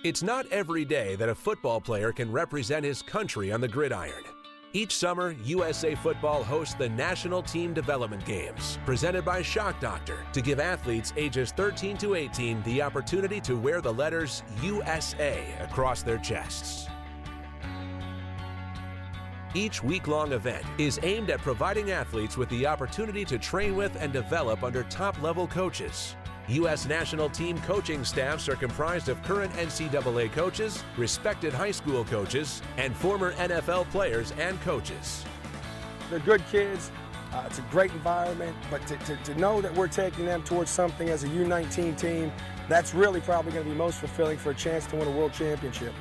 It's not every day that a football player can represent his country on the gridiron. Each summer, USA Football hosts the National Team Development Games, presented by Shock Doctor, to give athletes ages 13 to 18 the opportunity to wear the letters USA across their chests. Each week-long event is aimed at providing athletes with the opportunity to train with and develop under top-level coaches. U.S. national team coaching staffs are comprised of current NCAA coaches, respected high school coaches, and former NFL players and coaches. They're good kids. It's a great environment, but to know that we're taking them towards something as a U19 team, that's really probably going to be most fulfilling for a chance to win a world championship.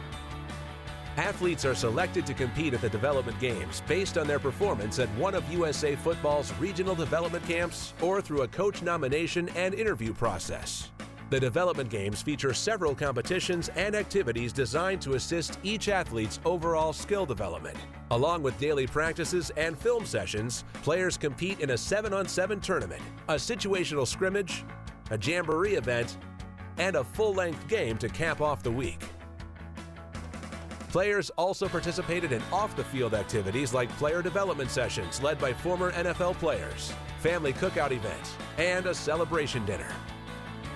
Athletes are selected to compete at the development games based on their performance at one of USA Football's regional development camps or through a coach nomination and interview process. The development games feature several competitions and activities designed to assist each athlete's overall skill development. Along with daily practices and film sessions, players compete in a 7-on-7 tournament, a situational scrimmage, a jamboree event, and a full-length game to cap off the week. Players also participated in off-the-field activities like player development sessions led by former NFL players, family cookout events, and a celebration dinner.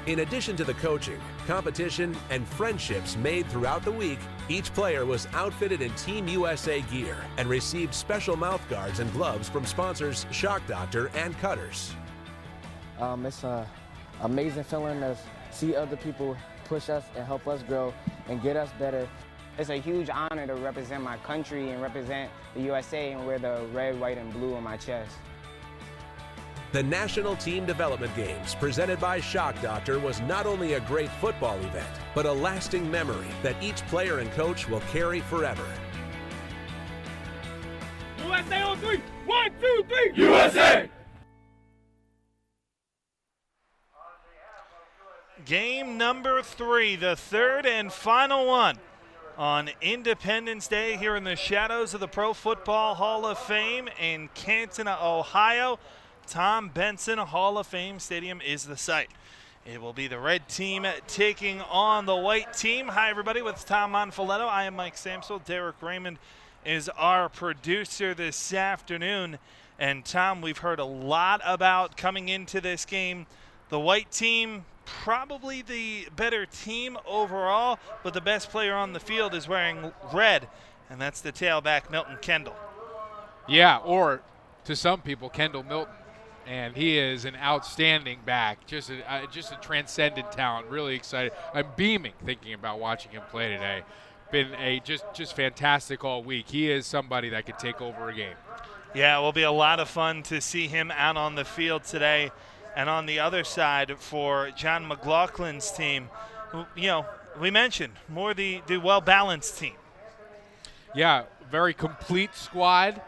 In addition to the coaching, competition, and friendships made throughout the week, each player was outfitted in Team USA gear and received special mouth guards and gloves from sponsors Shock Doctor and Cutters. It's an amazing feeling to see other people push us and help us grow and get us better. It's a huge honor to represent my country and represent the USA and wear the red, white, and blue on my chest. The National Team Development Games, presented by Shock Doctor, was not only a great football event, but a lasting memory that each player and coach will carry forever. USA on three! 1, 2, 3! USA! Game number 3, the third and final one on Independence Day here in the shadows of the Pro Football Hall of Fame in Canton, Ohio. Tom Benson Hall of Fame Stadium is the site. It will be the red team taking on the white team. Hi, everybody. With Tom Monfiletto, I am Mike Samsel. Derek Raymond is our producer this afternoon. And, Tom, we've heard a lot about coming into this game. The white team, probably the better team overall, but the best player on the field is wearing red, and that's the tailback, Milton Kendall. Yeah, or to some people, Kendall Milton. And he is an outstanding back, just a transcendent talent. Really excited. I'm beaming thinking about watching him play today. Been a just fantastic all week. He is somebody that could take over a game. Yeah, it will be a lot of fun to see him out on the field today. And on the other side for John McLaughlin's team, you know, we mentioned more the well-balanced team. Yeah, very complete squad.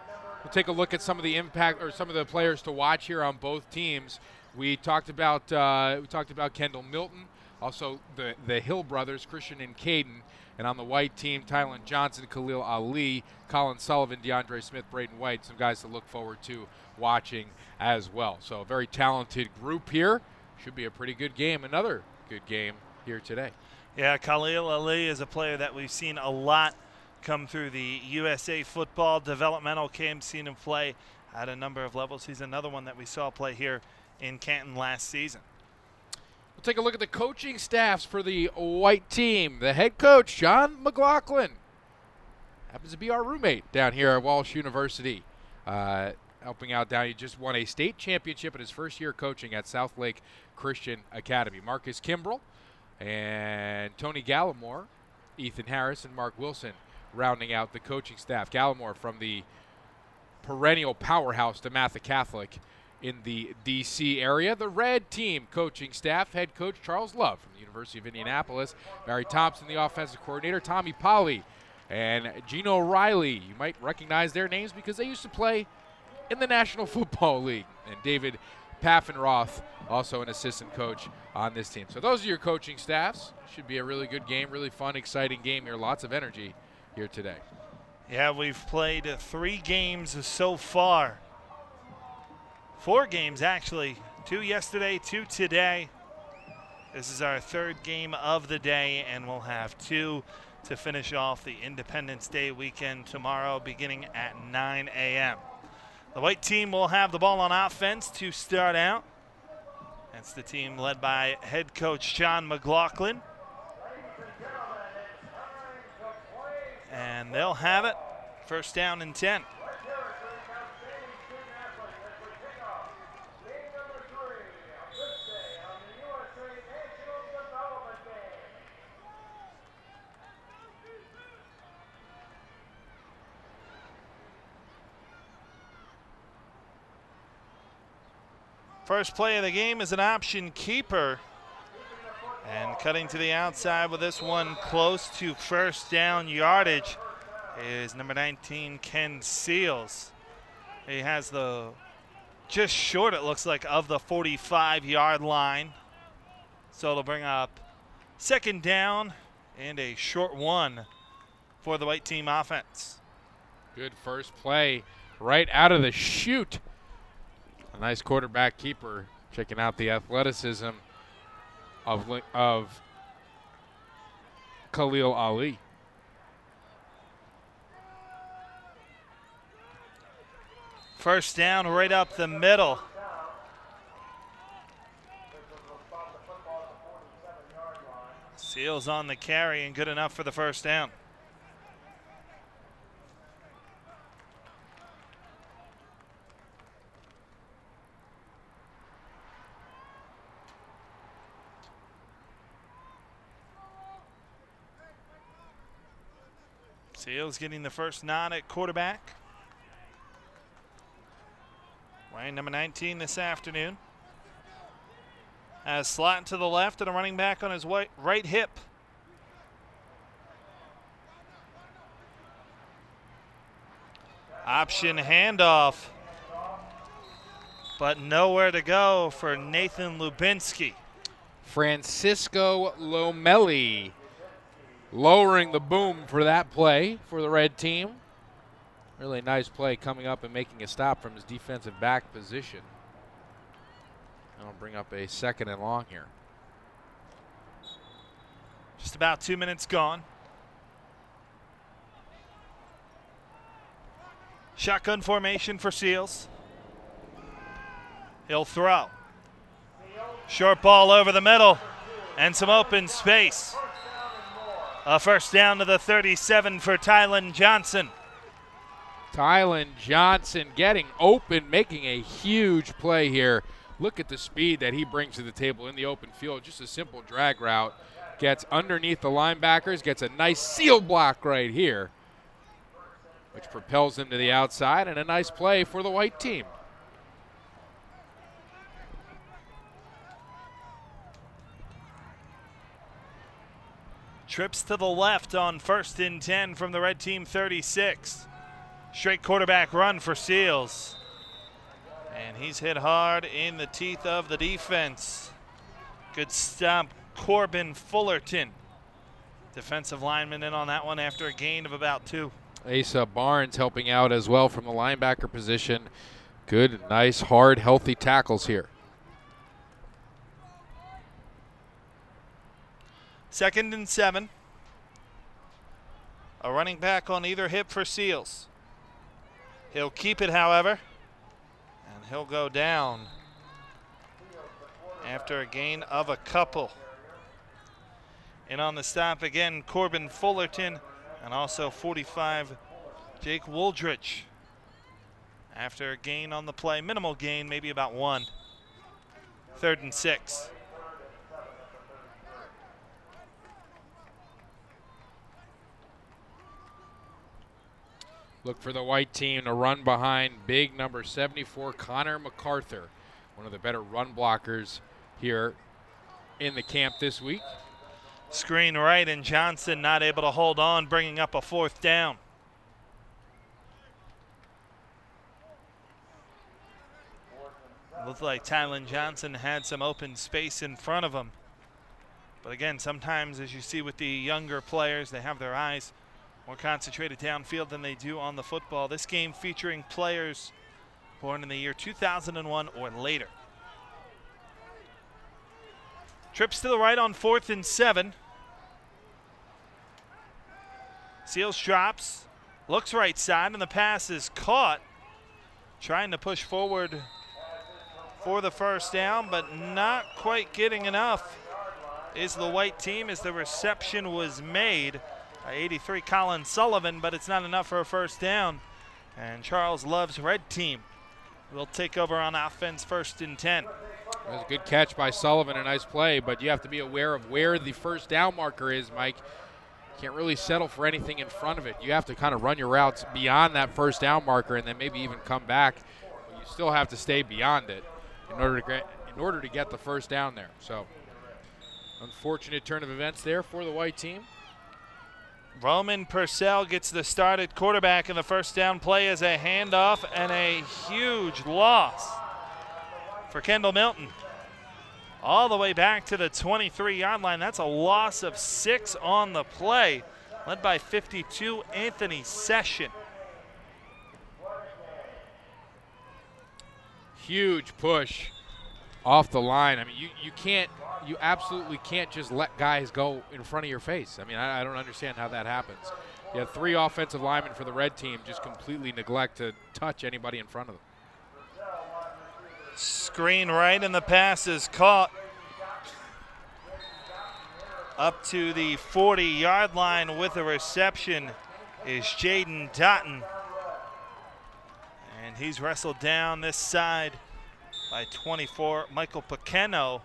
We'll take a look at some of the impact or some of the players to watch here on both teams. We talked about Kendall Milton, also the Hill brothers, Christian and Caden, and on the white team, Tylen Johnson, Khalil Ali, Colin Sullivan, DeAndre Smith, Braden White, some guys to look forward to watching as well. So a very talented group here. Should be a pretty good game. Another good game here today. Yeah, Khalil Ali is a player that we've seen a lot come through the USA Football developmental camp, seen him play at a number of levels. He's another one that we saw play here in Canton last season. We'll take a look at the coaching staffs for the white team. The head coach, John McLaughlin, happens to be our roommate down here at Walsh University. Helping out down. He just won a state championship in his first year coaching at South Lake Christian Academy. Marcus Kimbrell and Tony Gallimore, Ethan Harris, and Mark Wilson rounding out the coaching staff. Gallimore from the perennial powerhouse DeMatha Catholic in the D.C. area. The red team coaching staff, head coach Charles Love from the University of Indianapolis. Barry Thompson, the offensive coordinator. Tommy Polly and Gino Riley. You might recognize their names because they used to play in the National Football League. And David Paffenroth, also an assistant coach on this team. So those are your coaching staffs. Should be a really good game, really fun, exciting game here. Lots of energy here today. Yeah, we've played 3 games so far. 4 games, actually. 2 yesterday, 2 today. This is our third game of the day, and we'll have 2 to finish off the Independence Day weekend tomorrow beginning at 9 a.m. The white team will have the ball on offense to start out. That's the team led by head coach John McLaughlin. And they'll have it. First down and 10. First play of the game is an option keeper. And cutting to the outside with this one close to first down yardage is number 19, Ken Seals. He has the just short, it looks like, of the 45-yard line. So it'll bring up second down and a short one for the white team offense. Good first play right out of the chute. A nice quarterback keeper, checking out the athleticism of Khalil Ali. First down right up the middle. Seals on the carry and good enough for the first down. Seals getting the first nod at quarterback. Wearing number 19 this afternoon. Has slot to the left and a running back on his right hip. Option handoff. But nowhere to go for Nathan Lubinsky. Francisco Lomelli lowering the boom for that play for the red team. Really nice play coming up and making a stop from his defensive back position. That'll bring up a second and long here. Just about 2 minutes gone. Shotgun formation for Seals. He'll throw. Short ball over the middle and some open space. A first down to the 37 for Tylen Johnson. Tylen Johnson getting open, making a huge play here. Look at the speed that he brings to the table in the open field. Just a simple drag route. Gets underneath the linebackers, gets a nice seal block right here, which propels him to the outside, and a nice play for the white team. Trips to the left on 1st and 10 from the red team 36. Straight quarterback run for Seals. And he's hit hard in the teeth of the defense. Good stop, Corbin Fullerton. Defensive lineman in on that one after a gain of about 2. Asa Barnes helping out as well from the linebacker position. Good, nice, hard, healthy tackles here. 2nd and 7. A running back on either hip for Seals. He'll keep it, however, and he'll go down after a gain of a couple. And on the stop again, Corbin Fullerton, and also 45, Jake Wooldridge. After a gain on the play, minimal gain, maybe about 1. 3rd and 6. Look for the white team to run behind big number 74, Connor MacArthur, one of the better run blockers here in the camp this week. Screen right, and Johnson not able to hold on, bringing up a 4th down. Looked like Tylen Johnson had some open space in front of him. But again, sometimes, as you see with the younger players, they have their eyes more concentrated downfield than they do on the football. This game featuring players born in the year 2001 or later. Trips to the right on 4th and 7. Seals drops, looks right side, and the pass is caught. Trying to push forward for the first down, but not quite getting enough is the white team as the reception was made by 83 Colin Sullivan, but it's not enough for a first down. And Charles Love's red team will take over on offense, 1st and 10. That was a good catch by Sullivan, a nice play, but you have to be aware of where the first down marker is, Mike. Can't really settle for anything in front of it. You have to kind of run your routes beyond that first down marker and then maybe even come back. But you still have to stay beyond it in order to get the first down there. So unfortunate turn of events there for the white team. Roman Purcell gets the start at quarterback, and the first down play is a handoff and a huge loss for Kendall Milton. All the way back to the 23-yard line. That's a loss of 6 on the play, led by 52 Anthony Session. Huge push off the line. I mean, you absolutely can't just let guys go in front of your face. I mean, I don't understand how that happens. You have 3 offensive linemen for the red team just completely neglect to touch anybody in front of them. Screen right, and the pass is caught. Up to the 40-yard line with a reception is Jaden Dotton. And he's wrestled down this side by 24, Michael Paceno,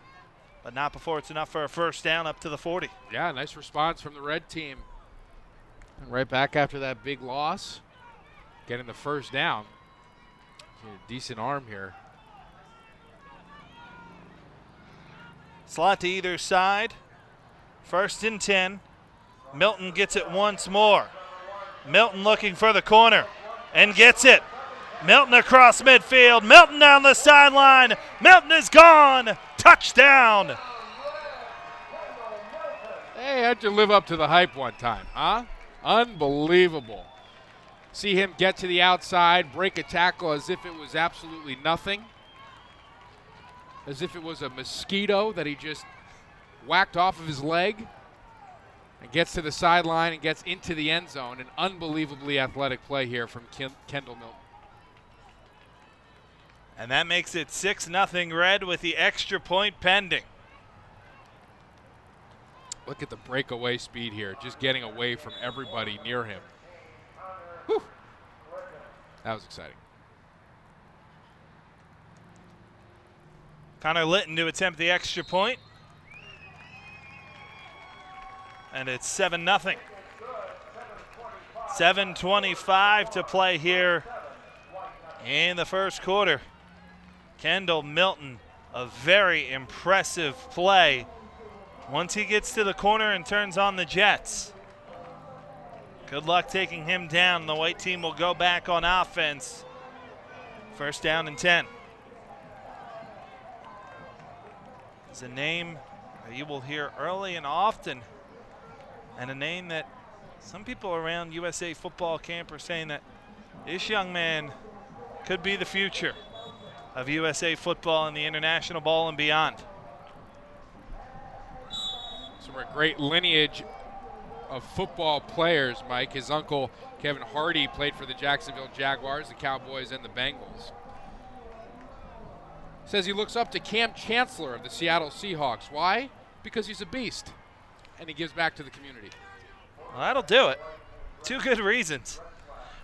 but not before it's enough for a first down up to the 40. Yeah, nice response from the red team. And right back after that big loss, getting the first down. A decent arm here. Slot to either side. 1st and 10. Milton gets it once more. Milton looking for the corner and gets it. Milton across midfield. Milton down the sideline. Milton is gone. Touchdown. They had to live up to the hype one time, huh? Unbelievable. See him get to the outside, break a tackle as if it was absolutely nothing. As if it was a mosquito that he just whacked off of his leg, and gets to the sideline and gets into the end zone. An unbelievably athletic play here from Kendall Milton. And that makes it 6-0 Red with the extra point pending. Look at the breakaway speed here, just getting away from everybody near him. Whew. That was exciting. Connor Litton to attempt the extra point. And it's 7-0. 7:25 to play here in the first quarter. Kendall Milton, a very impressive play once he gets to the corner and turns on the Jets. Good luck taking him down. The white team will go back on offense. 1st down and 10. It's a name that you will hear early and often, and a name that some people around USA football camp are saying that this young man could be the future of USA football and the international ball and beyond. Some great lineage of football players, Mike. His uncle, Kevin Hardy, played for the Jacksonville Jaguars, the Cowboys, and the Bengals. Says he looks up to Cam Chancellor of the Seattle Seahawks. Why? Because he's a beast, and he gives back to the community. Well, that'll do it. 2 good reasons.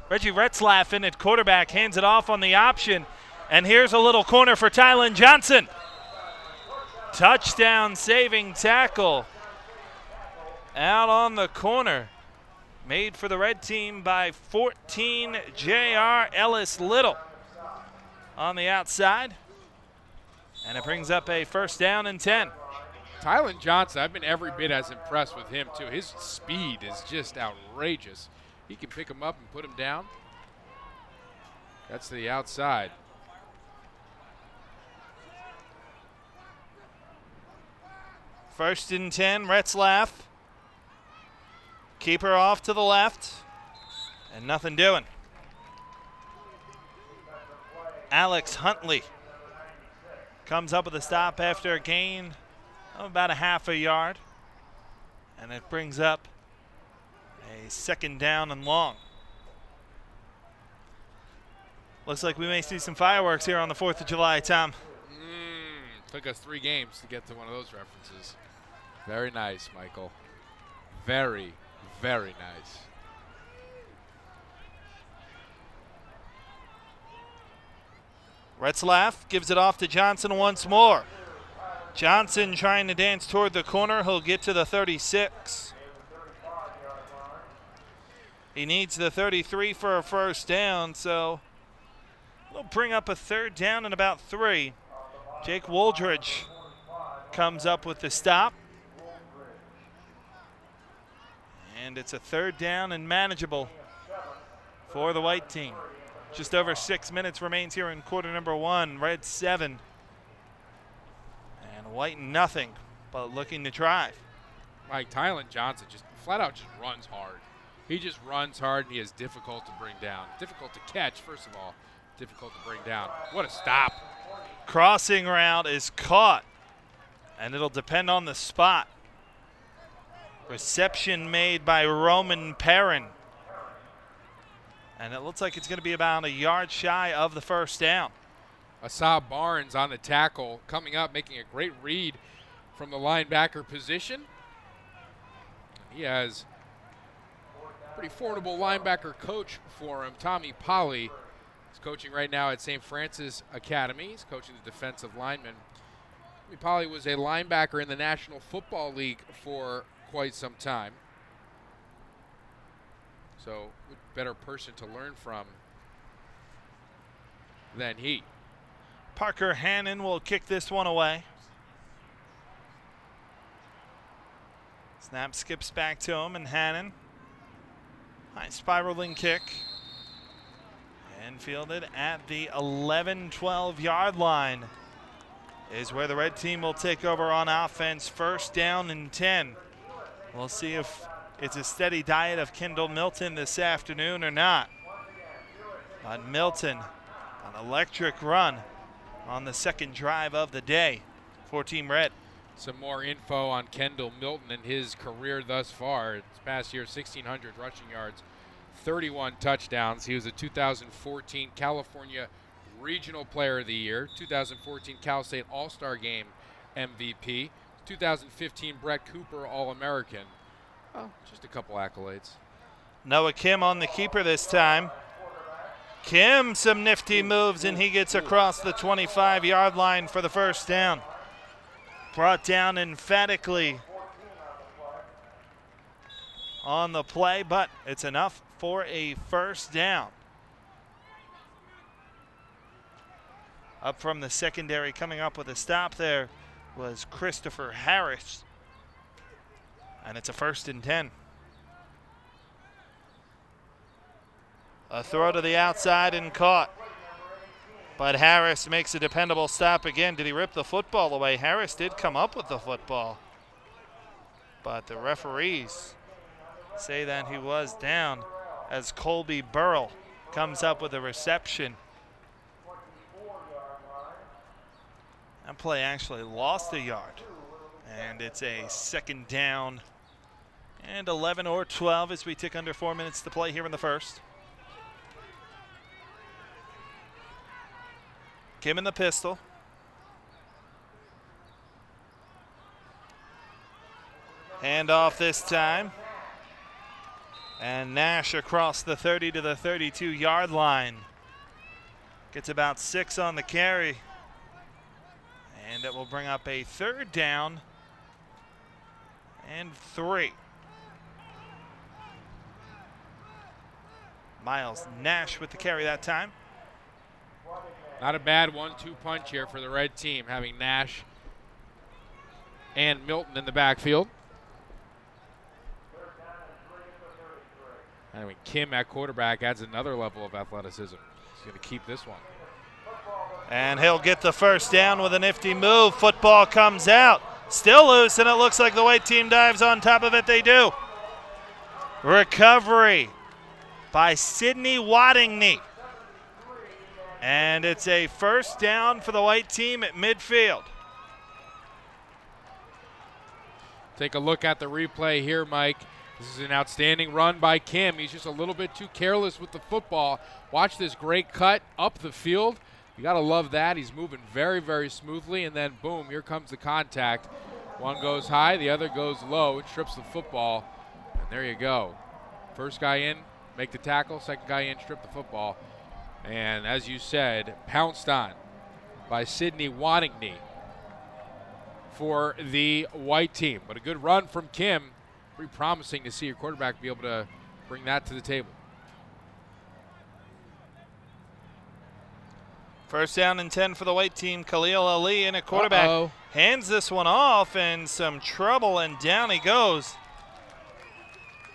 Reggie Retzlaff in at quarterback, hands it off on the option, and here's a little corner for Tylen Johnson. Touchdown saving tackle out on the corner. Made for the red team by 14, J.R. Ellis Little on the outside. And it brings up a 1st down and 10. Tylen Johnson, I've been every bit as impressed with him, too. His speed is just outrageous. He can pick him up and put him down. That's to the outside. First and 10, Retzlaff. Keeper off to the left, and nothing doing. Alex Huntley comes up with a stop after a gain about a half a yard. And it brings up a second down and long. Looks like we may see some fireworks here on the 4th of July, Tom. Took us 3 games to get to one of those references. Very nice, Michael. Very, very nice. Retzlaff gives it off to Johnson once more. Johnson trying to dance toward the corner. He'll get to the 36. He needs the 33 for a first down, so we'll bring up a 3rd down and about 3. Jake Woldridge comes up with the stop. And it's a 3rd down and manageable for the white team. Just over 6 minutes remains here in quarter number 1. Red 7. And white nothing, but looking to drive. Mike Tylen Johnson just flat out just runs hard. He just runs hard, and he is difficult to bring down. Difficult to catch, first of all. Difficult to bring down. What a stop. Crossing route is caught, and it'll depend on the spot. Reception made by Roman Perrin. And it looks like it's going to be about a yard shy of the first down. Asab Barnes on the tackle, coming up, making a great read from the linebacker position. He has a pretty formidable linebacker coach for him, Tommy Polly. He's coaching right now at St. Francis Academy. He's coaching the defensive lineman. Tommy Polly was a linebacker in the National Football League for quite some time. So, better person to learn from than he. Parker Hannon will kick this one away. Snap skips back to him, and Hannon. High spiraling kick. And fielded at the 11-12 yard line is where the red team will take over on offense. 1st down and 10. We'll see if it's a steady diet of Kendall Milton this afternoon or not. But Milton, an electric run on the 2nd drive of the day for Team Red. Some more info on Kendall Milton and his career thus far. This past year, 1,600 rushing yards, 31 touchdowns. He was a 2014 California Regional Player of the Year, 2014 Cal State All-Star Game MVP, 2015 Brett Cooper All-American. Oh, just a couple accolades. Noah Kim on the keeper this time. Kim, some nifty moves, and he gets across the 25-yard line for the first down. Brought down emphatically on the play, but it's enough for a first down. Up from the secondary, coming up with a stop there was Christopher Harris. And it's a 1st and 10. A throw to the outside and caught. But Harris makes a dependable stop again. Did he rip the football away? Harris did come up with the football. But the referees say that he was down as Colby Burrell comes up with a reception. That play actually lost a yard. And it's a 2nd down and 11 or 12 as we tick under 4 minutes to play here in the first. Kim in the pistol. Hand off this time. And Nash across the 30 to the 32-yard line. Gets about 6 on the carry. And it will bring up a 3rd down and 3. Miles Nash with the carry that time. Not a bad 1-2 punch here for the red team, having Nash and Milton in the backfield. And Kim at quarterback adds another level of athleticism. He's going to keep this one. And he'll get the first down with a nifty move. Football comes out. Still loose, and it looks like the white team dives on top of it. They do. Recovery by Sidney Waddingney. And it's a first down for the white team at midfield. Take a look at the replay here, Mike. This is an outstanding run by Kim. He's just a little bit too careless with the football. Watch this great cut up the field. You got to love that. He's moving very, very smoothly, and then boom, here comes the contact. One goes high, the other goes low. It trips the football, and there you go. First guy in, make the tackle. Second guy in, strip the football. And as you said, pounced on by Sidney Wannigney for the white team. But a good run from Kim. Pretty promising to see your quarterback be able to bring that to the table. First down and 10 for the white team. Khalil Ali in at quarterback. Hands this one off, and some trouble, and down he goes.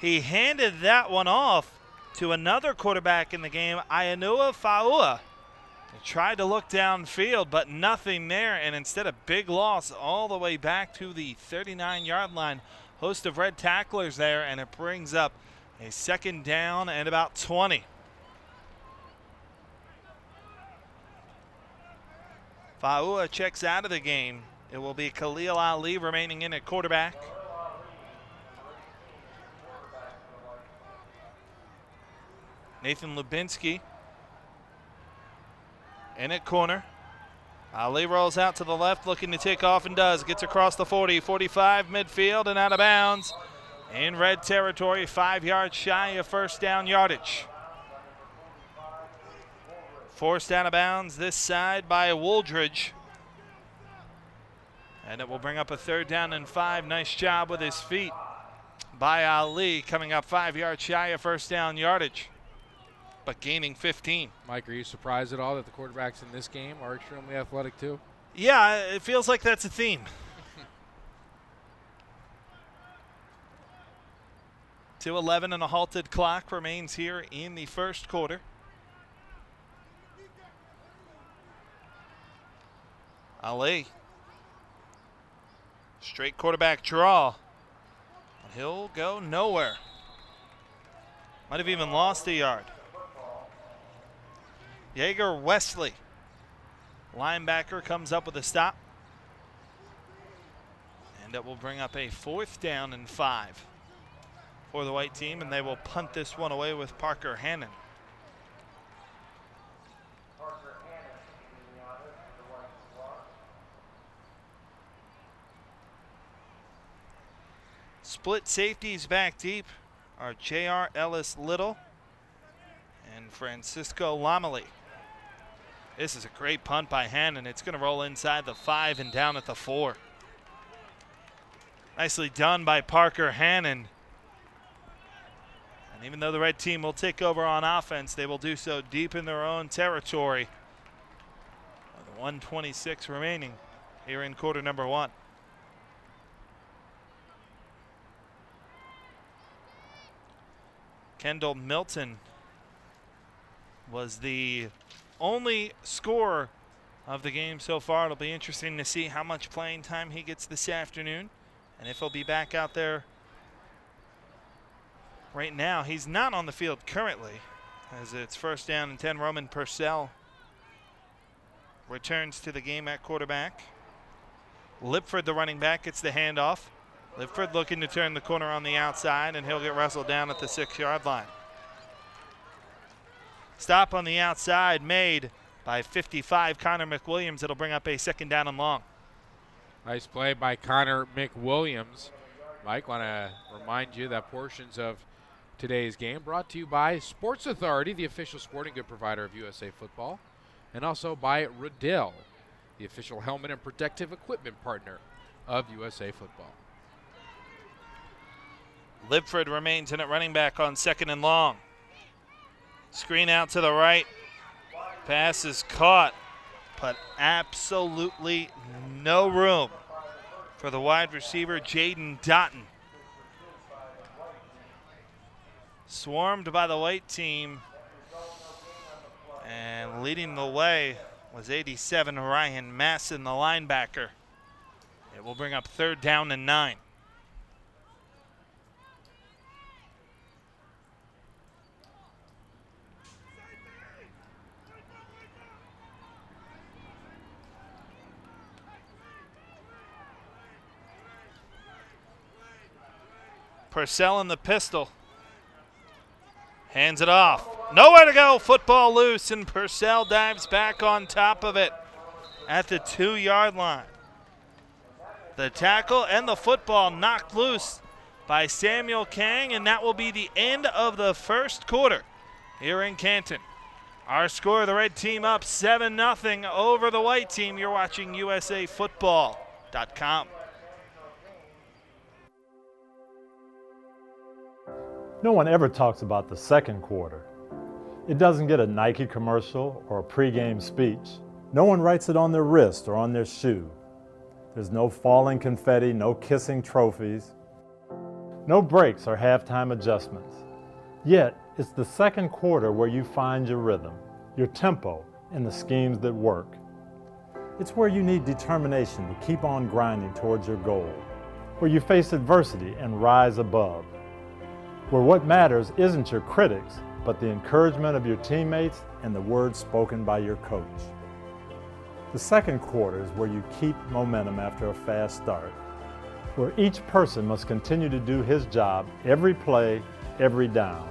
He handed that one off to another quarterback in the game, Ayanua Faua. He tried to look downfield, but nothing there, and instead a big loss all the way back to the 39-yard line. Host of red tacklers there, and it brings up a second down and about 20. Faua checks out of the game. It will be Khalil Ali remaining in at quarterback. Nathan Lubinsky in at corner. Ali rolls out to the left, looking to take off, and does. Gets across the 40, 45, midfield, and out of bounds. In red territory, 5 yards shy of first down yardage. Forced out of bounds this side by Wooldridge. And it will bring up a third down and 5. Nice job with his feet by Ali, coming up 5 yards shy of first down yardage, but gaining 15. Mike, are you surprised at all that the quarterbacks in this game are extremely athletic too? Yeah, it feels like that's a theme. 2:11 and a halted clock remains here in the first quarter. Ali. Straight quarterback draw. He'll go nowhere. Might have even lost a yard. Jaeger Wesley, linebacker, comes up with a stop. And it will bring up a 4th down and 5 for the white team, and they will punt this one away with Parker Hannon. Split safeties back deep are J.R. Ellis Little and Francisco Lomeli. This is a great punt by Hannon. It's going to roll inside the 5 and down at the 4. Nicely done by Parker Hannon. And even though the red team will take over on offense, they will do so deep in their own territory. With 1:26 remaining here in quarter number 1. Kendall Milton was the only scorer of the game so far. It'll be interesting to see how much playing time he gets this afternoon and if he'll be back out there. Right now, he's not on the field currently, as it's first down and 10. Roman Purcell returns to the game at quarterback. Lipford, the running back, gets the handoff. Lipford looking to turn the corner on the outside, and he'll get wrestled down at the 6-yard line. Stop on the outside made by 55, Connor McWilliams. It'll bring up a 2nd down and long. Nice play by Connor McWilliams. Mike, want to remind you that portions of today's game brought to you by Sports Authority, the official sporting good provider of USA Football, and also by Riddell, the official helmet and protective equipment partner of USA Football. Lipford remains in at running back on 2nd and long. Screen out to the right. Pass is caught, but absolutely no room for the wide receiver, Jaden Doughton. Swarmed by the white team, and leading the way was 87, Ryan Masson, the linebacker. It will bring up 3rd down and 9. Purcell in the pistol. Hands it off. Nowhere to go. Football loose, and Purcell dives back on top of it at the 2-yard line. The tackle and the football knocked loose by Samuel Kang, and that will be the end of the first quarter here in Canton. Our score, the red team up 7-0 over the white team. You're watching USAFootball.com. No one ever talks about the second quarter. It doesn't get a Nike commercial or a pregame speech. No one writes it on their wrist or on their shoe. There's no falling confetti, no kissing trophies, no breaks or halftime adjustments. Yet, it's the second quarter where you find your rhythm, your tempo, and the schemes that work. It's where you need determination to keep on grinding towards your goal, where you face adversity and rise above, where what matters isn't your critics, but the encouragement of your teammates and the words spoken by your coach. The second quarter is where you keep momentum after a fast start, where each person must continue to do his job every play, every down.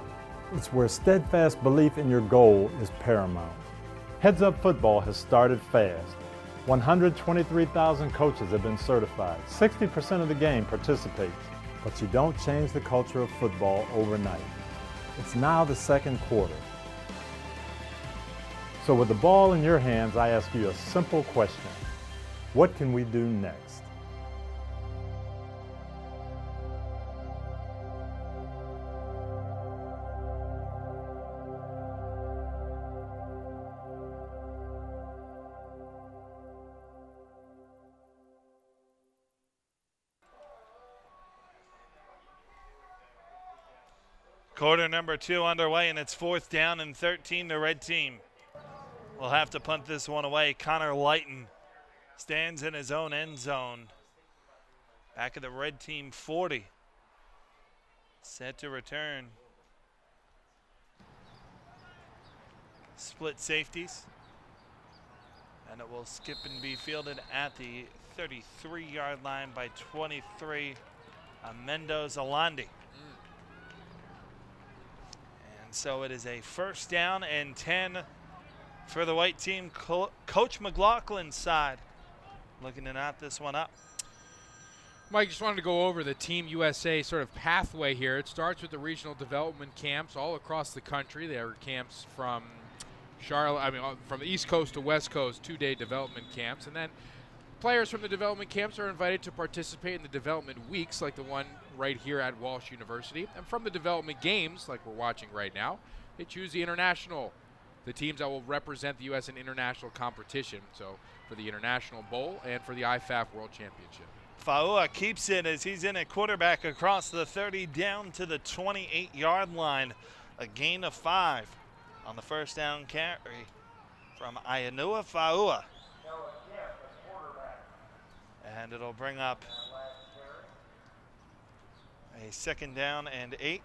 It's where steadfast belief in your goal is paramount. Heads Up Football has started fast. 123,000 coaches have been certified. 60% of the game participates. But you don't change the culture of football overnight. It's now the second quarter. So with the ball in your hands, I ask you a simple question. What can we do next? Quarter number 2 underway, and it's 4th down and 13. The red team will have to punt this one away. Connor Lighton stands in his own end zone. Back at the red team 40. Set to return. Split safeties. And it will skip and be fielded at the 33-yard line by 23, Mendoza Alandi. So it is a 1st down and 10 for the white team. Coach McLaughlin's side looking to knot this one up. Mike, just wanted to go over the Team USA sort of pathway here. It starts with the regional development camps all across the country. There are camps from from the East Coast to West Coast, 2-day development camps. And then players from the development camps are invited to participate in the development weeks, like the one right here at Walsh University. And from the development games, like we're watching right now, they choose the teams that will represent the U.S. in international competition. So for the International Bowl and for the IFAF World Championship. Faua keeps it as he's in at quarterback across the 30 down to the 28-yard line. A gain of 5 on the 1st down carry from Ayanua Faua. And it'll bring up a 2nd down and 8.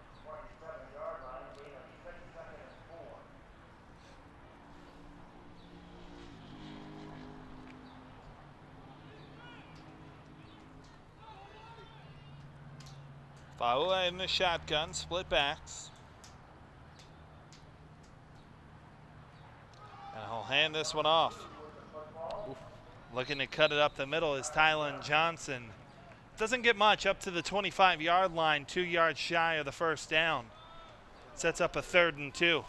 Faua in the shotgun, split backs. And he'll hand this one off. Looking to cut it up the middle is Tylen Johnson. Doesn't get much up to the 25-yard line, 2 yards shy of the 1st down. Sets up a 3rd and 2.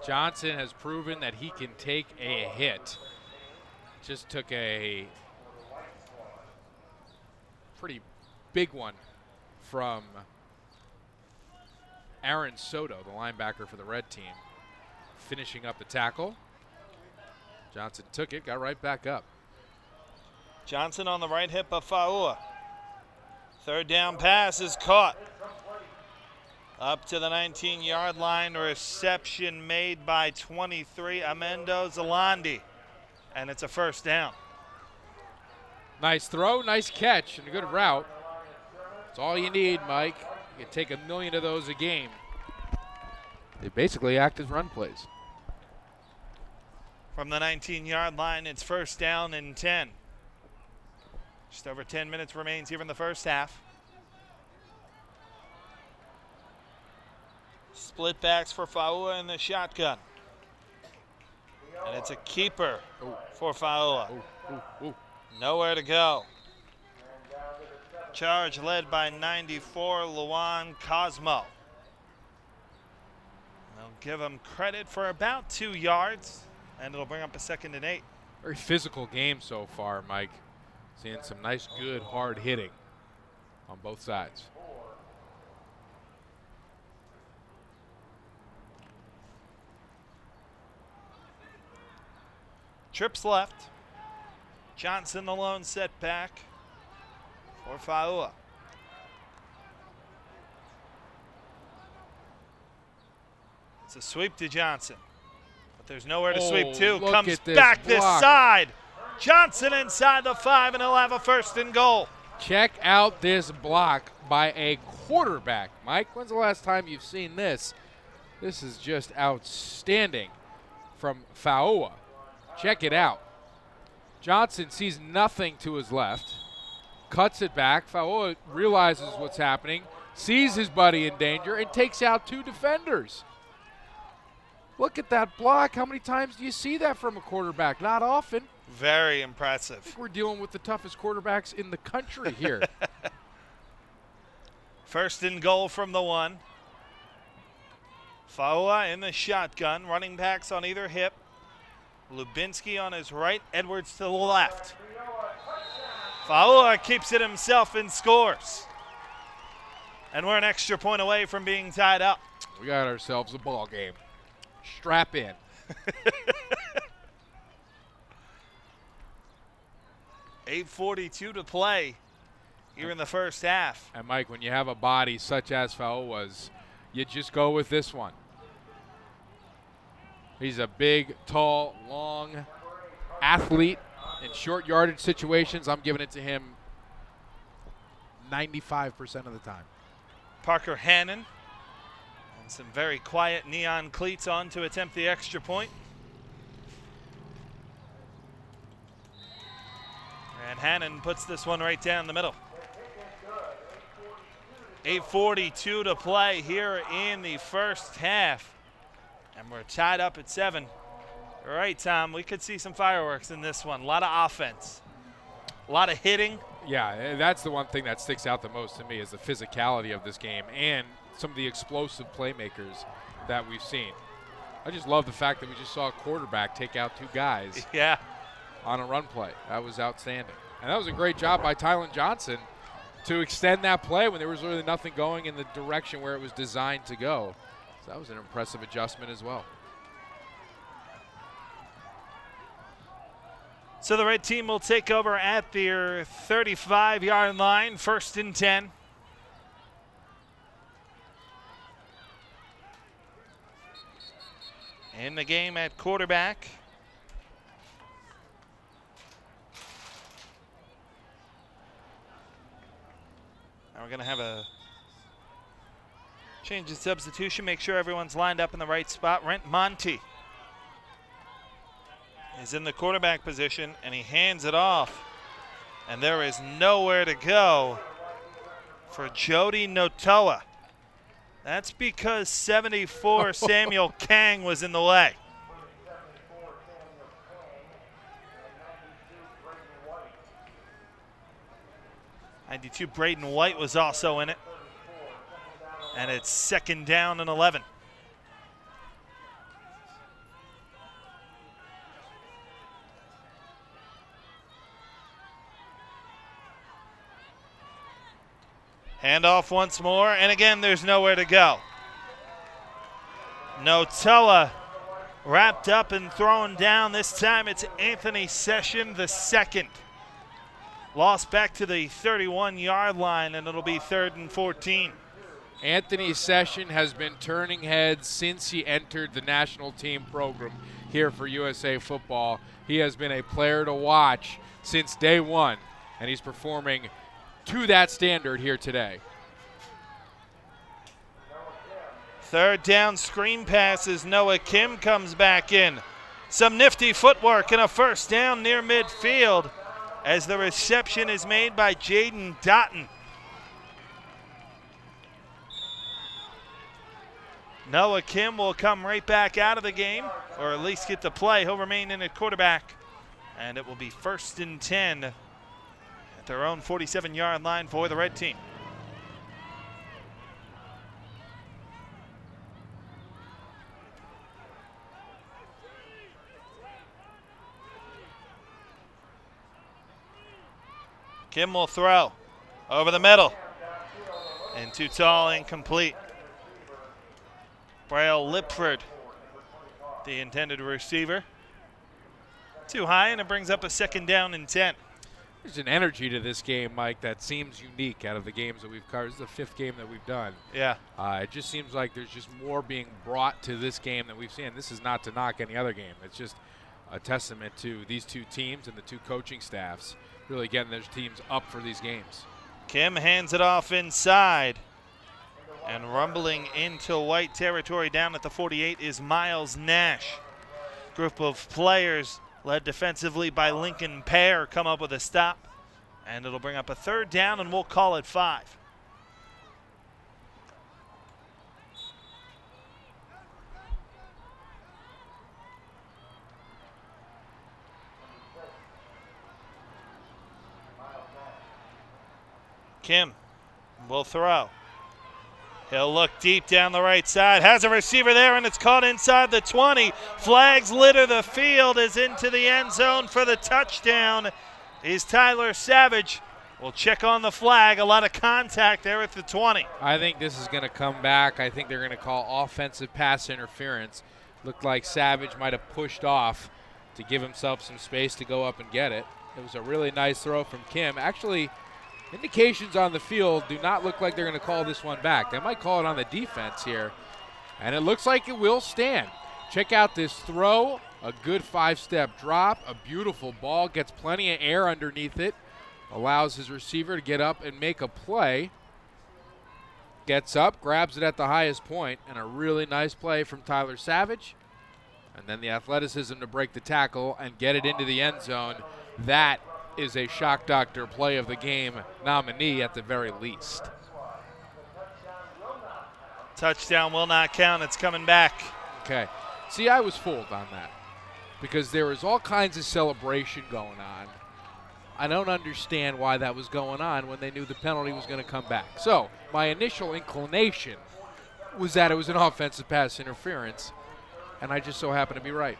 Johnson has proven that he can take a hit. Just took a pretty big one from Aaron Soto, the linebacker for the red team. Finishing up the tackle. Johnson took it, got right back up. Johnson on the right hip of Faua. 3rd down pass is caught. Up to the 19-yard line, reception made by 23, Amendo Zalandi. And it's a 1st down. Nice throw, nice catch, and a good route. That's all you need, Mike. You can take 1 million of those a game. They basically act as run plays. From the 19-yard line, it's 1st down and 10. Just over 10 minutes remains here in the 1st half. Split backs for Faua in the shotgun. And it's a keeper for Faua. Nowhere to go. Charge led by 94, Luan Cosmo. They'll give him credit for about 2 yards, and it'll bring up a 2nd and 8. Very physical game so far, Mike. Seeing some nice, good, hard hitting on both sides. Trips left. Johnson the lone setback for Faua. It's a sweep to Johnson, but there's nowhere to sweep to. Comes back this side. Johnson inside the 5, and he'll have a 1st and goal. Check out this block by a quarterback. Mike, when's the last time you've seen this? This is just outstanding from Faua. Check it out. Johnson sees nothing to his left, cuts it back. Faua realizes what's happening, sees his buddy in danger, and takes out 2 defenders. Look at that block. How many times do you see that from a quarterback? Not often. Very impressive. I think we're dealing with the toughest quarterbacks in the country here. 1st and goal from the 1. Faua in the shotgun, running backs on either hip. Lubinsky on his right, Edwards to the left. Faua keeps it himself and scores. And we're an extra point away from being tied up. We got ourselves a ball game. Strap in. $8:42 to play here in the first half. And Mike, when you have a body such as Faua's, you just go with this one. He's a big, tall, long athlete in short yardage situations. I'm giving it to him 95% of the time. Parker Hannon and some very quiet neon cleats on to attempt the extra point. And Hannon puts this one right down the middle. 8:42 to play here in the first half. And we're tied up at 7. All right, Tom, we could see some fireworks in this one. A lot of offense, a lot of hitting. Yeah, that's the one thing that sticks out the most to me is the physicality of this game and some of the explosive playmakers that we've seen. I just love the fact that we just saw a quarterback take out 2 guys on a run play. That was outstanding. And that was a great job by Tylen Johnson to extend that play when there was really nothing going in the direction where it was designed to go. So that was an impressive adjustment as well. So the red team will take over at their 35-yard line, 1st and 10. In the game at quarterback. Now we're going to have a change of substitution. Make sure everyone's lined up in the right spot. Rent Monty is in the quarterback position, and he hands it off. And there is nowhere to go for Jody Notoa. That's because 74 Samuel Kang was in the way. '92 Braden White was also in it. And it's 2nd down and 11. Handoff once more, and again, there's nowhere to go. Notoa wrapped up and thrown down. This time it's Anthony Session the second. Lost back to the 31-yard line, and it'll be 3rd and 14. Anthony Session has been turning heads since he entered the national team program here for USA Football. He has been a player to watch since day one, and he's performing to that standard here today. 3rd down, screen passes. Noah Kim comes back in. Some nifty footwork and a 1st down near midfield as the reception is made by Jaden Dotton. Noah Kim will come right back out of the game, or at least get to play. He'll remain in at quarterback, and it will be 1st and 10 at their own 47-yard line for the red team. Kim will throw over the middle, and too tall, incomplete. Braille Lipford, the intended receiver. Too high, and it brings up a 2nd down and 10. There's an energy to this game, Mike, that seems unique out of the games that we've covered. This is the 5th game that we've done. Yeah. It just seems like there's just more being brought to this game than we've seen. This is not to knock any other game. It's just a testament to these two teams and the two coaching staffs really getting their teams up for these games. Kim hands it off inside. And rumbling into white territory down at the 48 is Miles Nash. Group of players led defensively by Lincoln Pear come up with a stop. And it'll bring up a 3rd down, and we'll call it 5. Kim will throw. He'll look deep down the right side. Has a receiver there, and it's caught inside the 20. Flags litter the field, is into the end zone for the touchdown. Is Tyler Savage. We'll check on the flag. A lot of contact there at the 20. I think this is going to come back. I think they're going to call offensive pass interference. Looked like Savage might have pushed off to give himself some space to go up and get it. It was a really nice throw from Kim. Actually, indications on the field do not look like they're going to call this one back. They might call it on the defense here, and it looks like it will stand. Check out this throw, a good 5-step drop, a beautiful ball, gets plenty of air underneath it, allows his receiver to get up and make a play. Gets up, grabs it at the highest point, and a really nice play from Tyler Savage. And then the athleticism to break the tackle and get it into the end zone. That is a shock doctor play of the game nominee at the very least. Touchdown will not count. It's coming back. Okay. See, I was fooled on that because there was all kinds of celebration going on. I don't understand why that was going on when they knew the penalty was going to come back. So my initial inclination was that it was an offensive pass interference, and I just so happened to be right.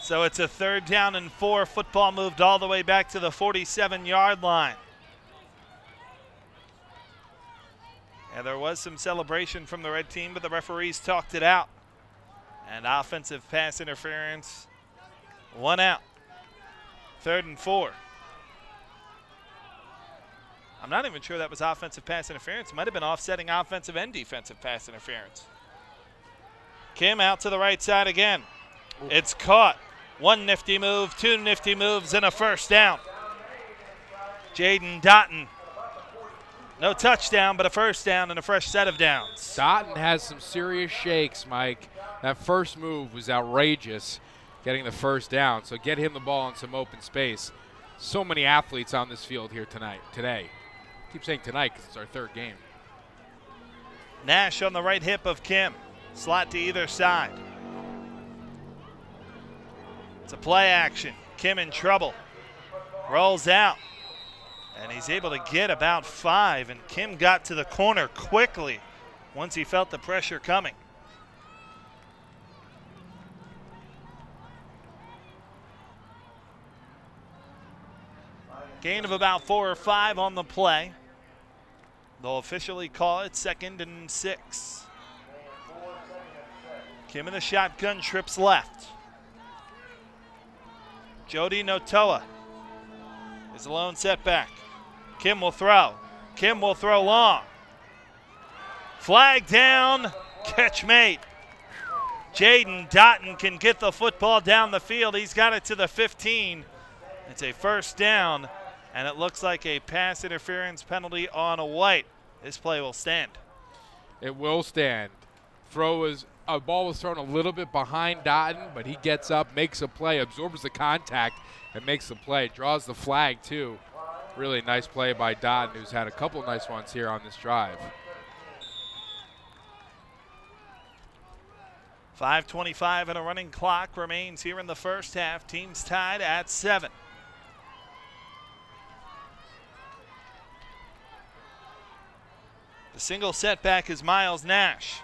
So it's a 3rd down and 4. Football moved all the way back to the 47-yard line. And there was some celebration from the red team, but the referees talked it out. And offensive pass interference, 1 out. 3rd and 4. I'm not even sure that was offensive pass interference. It might have been offsetting offensive and defensive pass interference. Kim out to the right side again. It's caught. 1 nifty move, 2 nifty moves, and a 1st down. Jaden Dotton. No touchdown, but a 1st down and a fresh set of downs. Dotton has some serious shakes, Mike. That first move was outrageous, getting the 1st down. So get him the ball in some open space. So many athletes on this field here today. I keep saying tonight because it's our 3rd game. Nash on the right hip of Kim. Slot to either side. It's a play action. Kim in trouble. Rolls out. And he's able to get about 5. And Kim got to the corner quickly once he felt the pressure coming. Gain of about 4 or 5 on the play. They'll officially call it 2nd and 6. Kim in the shotgun, trips left. Jody Notoa is a lone setback. Kim will throw. Kim will throw long. Flag down, catch made. Jaden Dotton can get the football down the field. He's got it to the 15. It's a 1st down, and it looks like a pass interference penalty on a White. This play will stand. It will stand. A ball was thrown a little bit behind Dotton, but he gets up, makes a play, absorbs the contact, and makes the play. Draws the flag, too. Really nice play by Dotton, who's had a couple nice ones here on this drive. 5:25 and a running clock remains here in the first half. Teams tied at 7. The single setback is Miles Nash.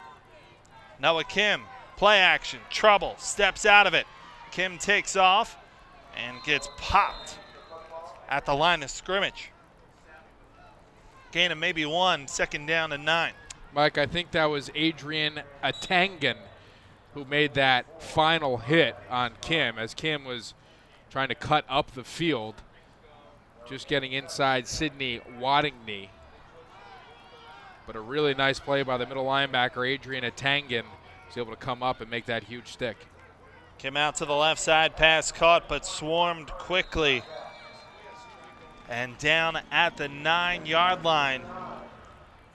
Noah Kim, play action, trouble, steps out of it. Kim takes off and gets popped at the line of scrimmage. Gain of maybe 1, second down and 9. Mike, I think that was Adrian Atangan who made that final hit on Kim as Kim was trying to cut up the field, just getting inside Sidney Waddingney. But a really nice play by the middle linebacker, Adrian Atangan, was able to come up and make that huge stick. Kim out to the left side, pass caught, but swarmed quickly. And down at the 9-yard line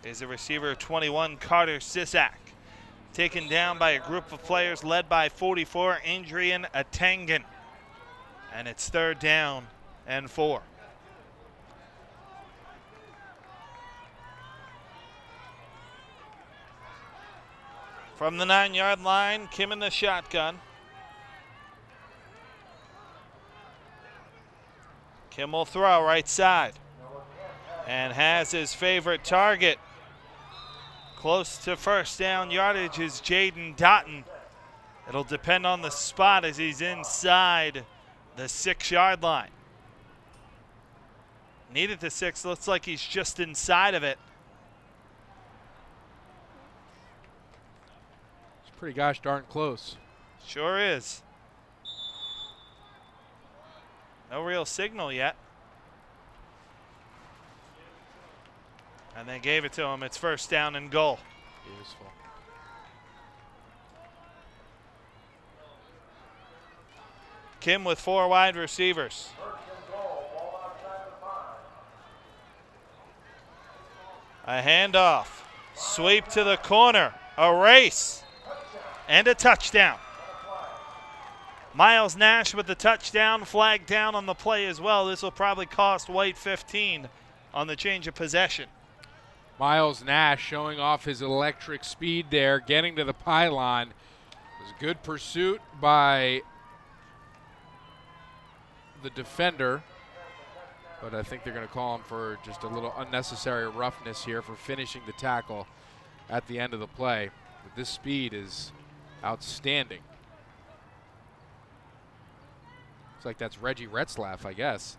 is the receiver 21, Carter Sisak. Taken down by a group of players led by 44, Adrian Atangan. And it's 3rd down and 4. From the 9-yard line, Kim in the shotgun. Kim will throw right side and has his favorite target. Close to first down yardage is Jaden Dotton. It'll depend on the spot as he's inside the 6-yard line. Needed the 6, looks like he's just inside of it. It's pretty gosh darn close. Sure is. No real signal yet. And they gave it to him. It's 1st down and goal. Useful. Kim with 4 wide receivers. A handoff. Sweep to the corner. A race. And a touchdown. Miles Nash with the touchdown, flag down on the play as well. This will probably cost White 15 on the change of possession. Miles Nash showing off his electric speed there, getting to the pylon. It was a good pursuit by the defender, but I think they're going to call him for just a little unnecessary roughness here for finishing the tackle at the end of the play. But this speed is outstanding. Looks like that's Reggie Retzlaff, I guess.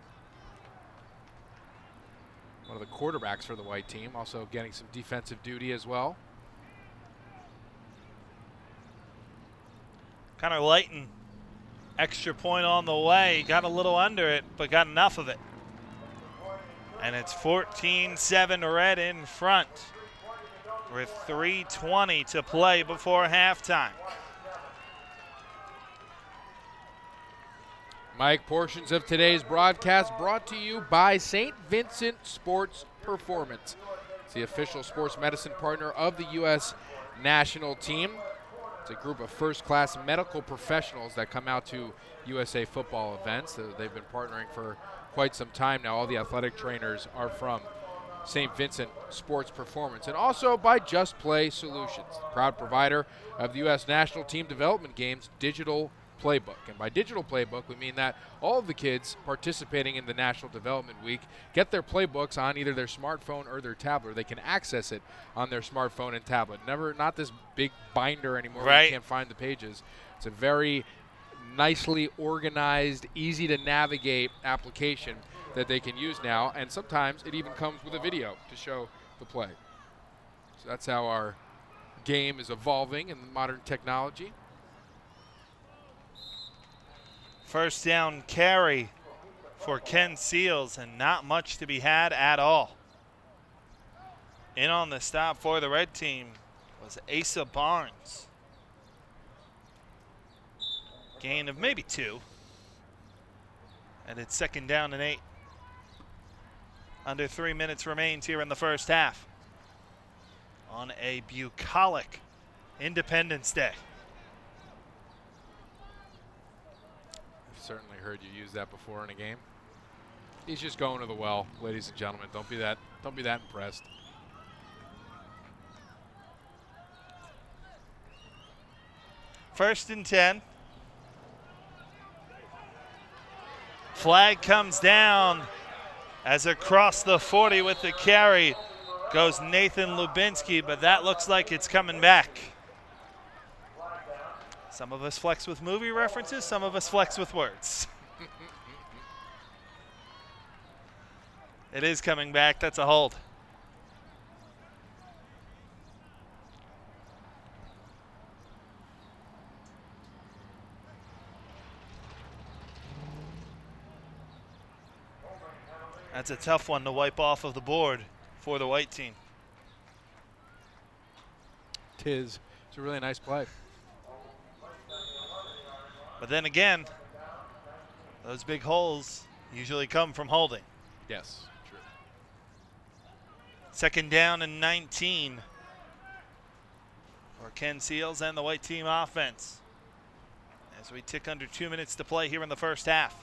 One of the quarterbacks for the white team, also getting some defensive duty as well. Kind of lighten. Extra point on the way. Got a little under it, but got enough of it. And it's 14-7 Red in front with 3:20 to play before halftime. Mike, portions of today's broadcast brought to you by St. Vincent Sports Performance. It's the official sports medicine partner of the U.S. national team. It's a group of first-class medical professionals that come out to USA football events. They've been partnering for quite some time now. All the athletic trainers are from St. Vincent Sports Performance. And also by Just Play Solutions, the proud provider of the U.S. national team development games digital playbook. And by digital playbook, we mean that all of the kids participating in the National Development Week get their playbooks on either their smartphone or their tablet. They can access it on their smartphone and tablet. Not this big binder anymore where you can't find the pages. It's a very nicely organized, easy to navigate application that they can use now, and sometimes it even comes with a video to show the play. So that's how our game is evolving in modern technology. First down carry for Ken Seals, and not much to be had at all. In on the stop for the red team was Asa Barnes. Gain of maybe 2. And it's 2nd down and 8. Under 3 minutes remains here in the first half on a bucolic Independence Day. Certainly heard you use that before in a game. He's just going to the well, ladies and gentlemen. Don't be that impressed. 1st and 10. Flag comes down as across the 40 with the carry goes Nathan Lubinsky, but that looks like it's coming back. Some of us flex with movie references, some of us flex with words. It is coming back. That's a hold. That's a tough one to wipe off of the board for the white team. It's a really nice play. But then again, those big holes usually come from holding. Yes, true. 2nd down and 19 for Ken Seals and the white team offense as we tick under 2 minutes to play here in the first half.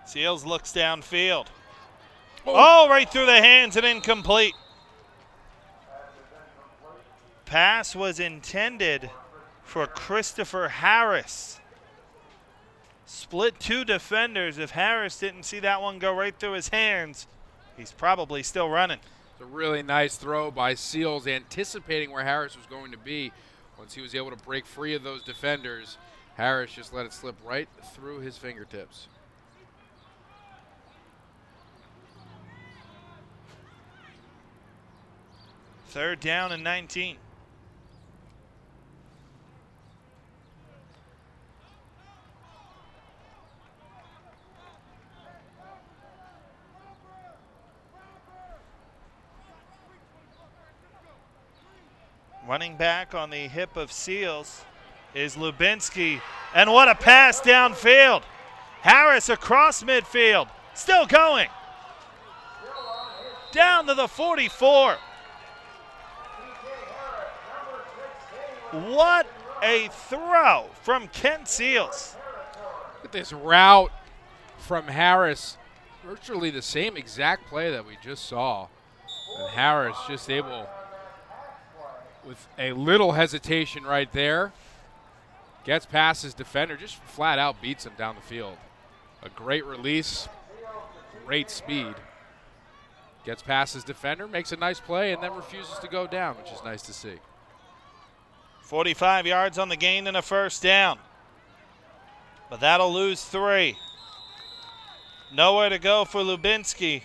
Seals looks downfield. Oh, right through the hands and incomplete. Pass was intended for Christopher Harris. Split 2 defenders. If Harris didn't see that one go right through his hands, he's probably still running. It's a really nice throw by Seals, anticipating where Harris was going to be. Once he was able to break free of those defenders, Harris just let it slip right through his fingertips. Third down and 19. Running back on the hip of Seals is Lubinsky. And what a pass downfield. Harris across midfield. Still going. Down to the 44. What a throw from Kent Seals. Look at this route from Harris. Virtually the same exact play that we just saw. And Harris just able, with a little hesitation right there, gets past his defender, just flat out beats him down the field. A great release, great speed. Gets past his defender, makes a nice play, and then refuses to go down, which is nice to see. 45 yards on the gain and a first down. But that'll lose 3. Nowhere to go for Lubinsky.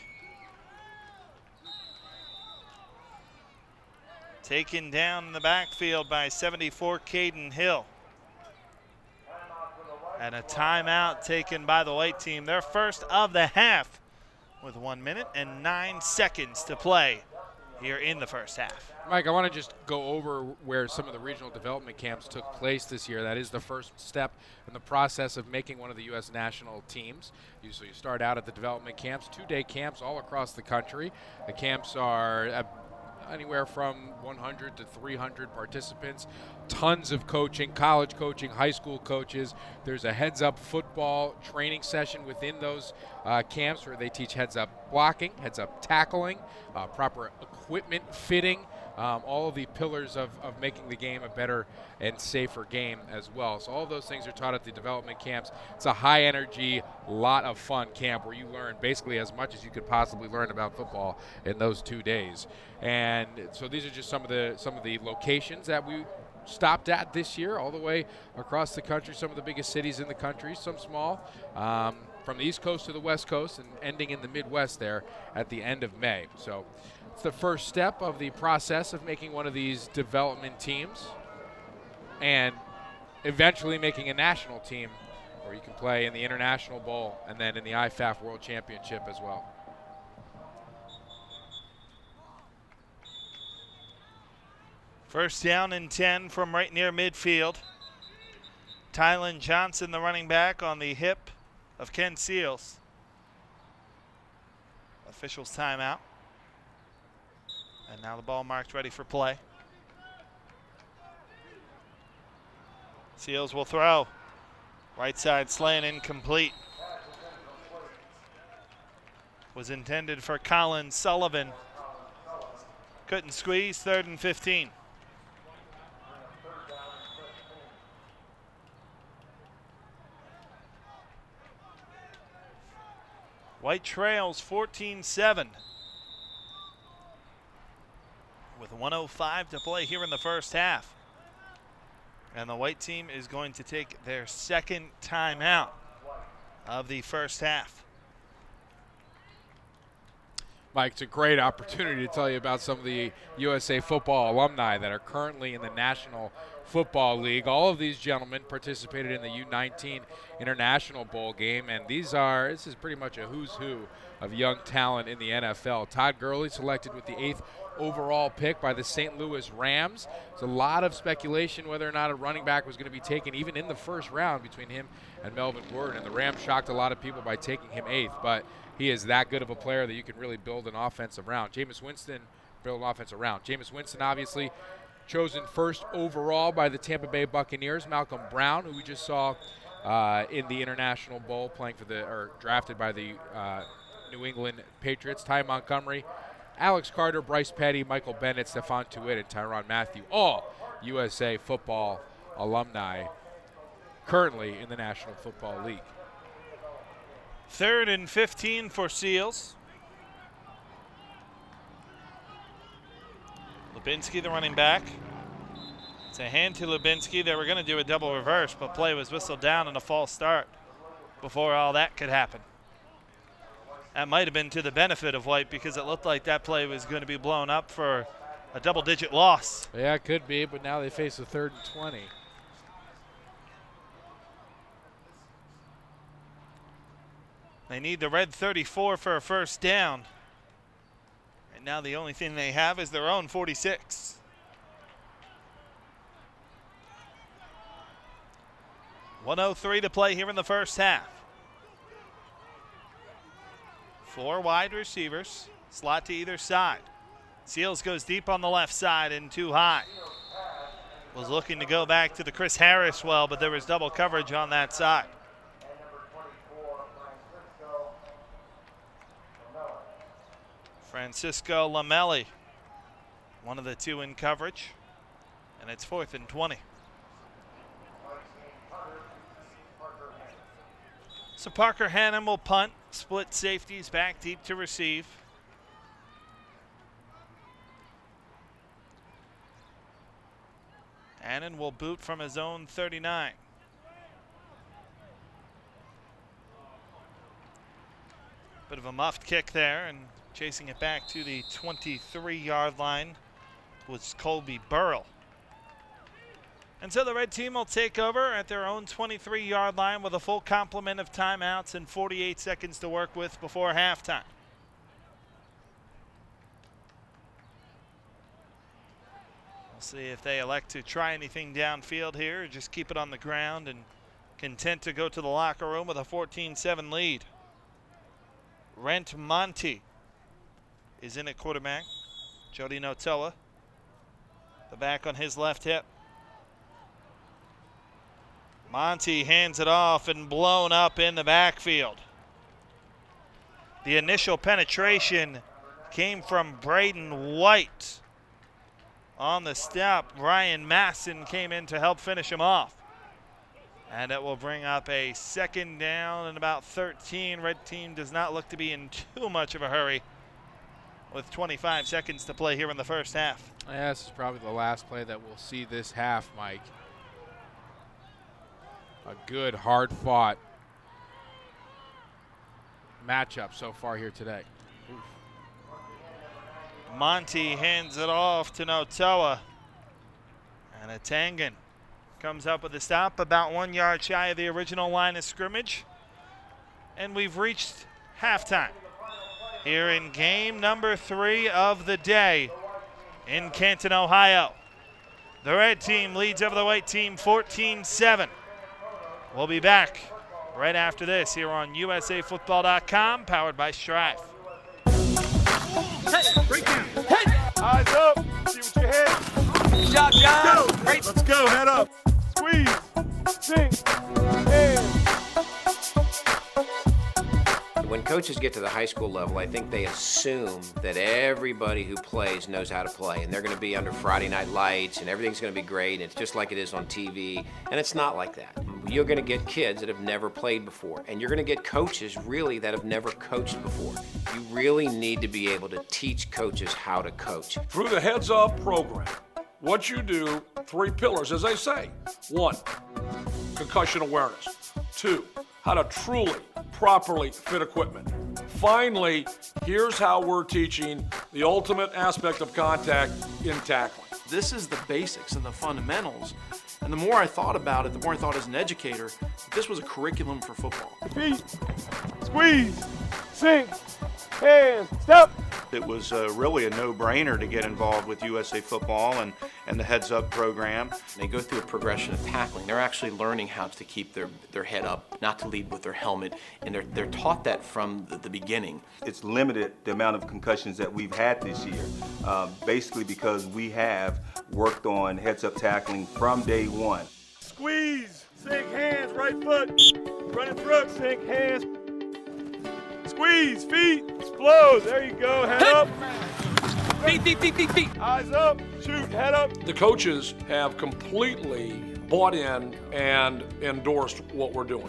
Taken down in the backfield by 74 Caden Hill. And a timeout taken by the white team. Their first of the half with 1 minute and 9 seconds to play here in the first half. Mike, I want to just go over where some of the regional development camps took place this year. That is the first step in the process of making one of the U.S. national teams. So you start out at the development camps, 2-day camps all across the country. The camps are anywhere from 100 to 300 participants, tons of coaching, college coaching, high school coaches. There's a heads-up football training session within those camps where they teach heads-up blocking, heads-up tackling, proper equipment fitting, all of the pillars of making the game a better and safer game as well. So all of those things are taught at the development camps. It's a high-energy, lot of fun camp where you learn basically as much as you could possibly learn about football in those 2 days. And so these are just some of the locations that we stopped at this year, all the way across the country, some of the biggest cities in the country, some small, from the East Coast to the West Coast, and ending in the Midwest there at the end of May. So it's the first step of the process of making one of these development teams and eventually making a national team where you can play in the International Bowl and then in the IFAF World Championship as well. First down and 10 from right near midfield. Tylen Johnson, the running back, on the hip of Ken Seals. Officials timeout. And now the ball marked ready for play. Seals will throw. Right side slant incomplete. Was intended for Colin Sullivan. Couldn't squeeze, 3rd and 15. White trails 14-7 with 1:05 to play here in the first half. And the white team is going to take their second timeout of the first half. Mike, it's a great opportunity to tell you about some of the USA Football alumni that are currently in the National Football League. All of these gentlemen participated in the U19 International Bowl game, and this is pretty much a who's who of young talent in the NFL. Todd Gurley selected with the 8th overall pick by the St. Louis Rams. There's a lot of speculation whether or not a running back was going to be taken even in the first round between him and Melvin Gordon, and the Rams shocked a lot of people by taking him 8th, but he is that good of a player that you can really build an offense around. Jameis Winston, obviously chosen 1st overall by the Tampa Bay Buccaneers. Malcolm Brown, who we just saw in the International Bowl, drafted by the New England Patriots. Ty Montgomery, Alex Carter, Bryce Petty, Michael Bennett, Stephon Tuitt, and Tyrann Mathieu, all USA Football alumni currently in the National Football League. 3rd and 15 for Seals. Lubinsky, the running back. It's a hand to Lubinsky. They were going to do a double reverse, but play was whistled down and a false start before all that could happen. That might have been to the benefit of White because it looked like that play was going to be blown up for a double-digit loss. Yeah, it could be, but now they face a 3rd and 20. They need the red 34 for a first down. And now the only thing they have is their own 46. .103 to play here in the first half. 4 wide receivers, slot to either side. Seals goes deep on the left side and too high. Was looking to go back to the Chris Harris well, but there was double coverage on that side. Francisco Lamelli, one of the 2 in coverage, and it's 4th and 20. So Parker Hannon will punt, split safeties back deep to receive. Hannon will boot from his own 39. Bit of a muffed kick there, and chasing it back to the 23-yard line was Colby Burrell. And so the red team will take over at their own 23-yard line with a full complement of timeouts and 48 seconds to work with before halftime. We'll see if they elect to try anything downfield here or just keep it on the ground and content to go to the locker room with a 14-7 lead. Rent Monty is in at quarterback. Jody Notoa, the back on his left hip. Monty hands it off and blown up in the backfield. The initial penetration came from Braden White. On the step, Ryan Masson came in to help finish him off. And it will bring up a 2nd down and about 13. Red team does not look to be in too much of a hurry with 25 seconds to play here in the first half. Yeah, this is probably the last play that we'll see this half, Mike. A good, hard-fought matchup so far here today. Oof. Monty hands it off to Notoa. And Atangan comes up with a stop about 1 yard shy of the original line of scrimmage. And we've reached halftime here in game number 3 of the day in Canton, Ohio. The red team leads over the white team 14-7. We'll be back right after this here on USAFootball.com, powered by Strive. Hey, break down. Hey. Eyes up. See what you hit. Good job, John. Great. Let's go. Head up. Squeeze. Sink. And. When Coach coaches get to the high school level, I think they assume that everybody who plays knows how to play, and they're going to be under Friday night lights, and everything's going to be great, and it's just like it is on TV, and it's not like that. You're going to get kids that have never played before, and you're going to get coaches really that have never coached before. You really need to be able to teach coaches how to coach. Through the Heads Up program, what you do, 3 pillars, as they say. 1, concussion awareness. 2, how to truly, properly fit equipment. Finally, here's how we're teaching the ultimate aspect of contact in tackling. This is the basics and the fundamentals. And the more I thought about it, the more I thought as an educator, this was a curriculum for football. Feet, squeeze, sink, hands, step. It was really a no-brainer to get involved with USA Football and the Heads Up program. They go through a progression of tackling. They're actually learning how to keep their head up, not to lead with their helmet, and they're taught that from the beginning. It's limited the amount of concussions that we've had this year, basically because we have worked on Heads Up tackling from day one. Squeeze, sink, hands, right foot, running through, sink, hands. Squeeze, feet, explode, there you go, head up. Feet. Eyes up, shoot, head up. The coaches have completely bought in and endorsed what we're doing.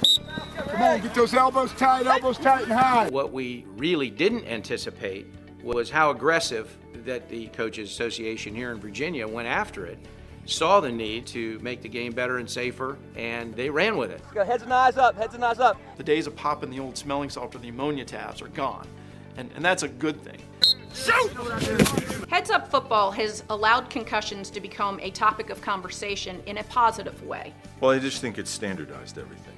Come on, get those elbows tight and high. What we really didn't anticipate was how aggressive that the Coaches Association here in Virginia went after it, saw the need to make the game better and safer, and they ran with it. Go heads and eyes up, heads and eyes up. The days of popping the old smelling salt or the ammonia tabs are gone, and that's a good thing. Heads Up Football has allowed concussions to become a topic of conversation in a positive way. Well, I just think it's standardized everything.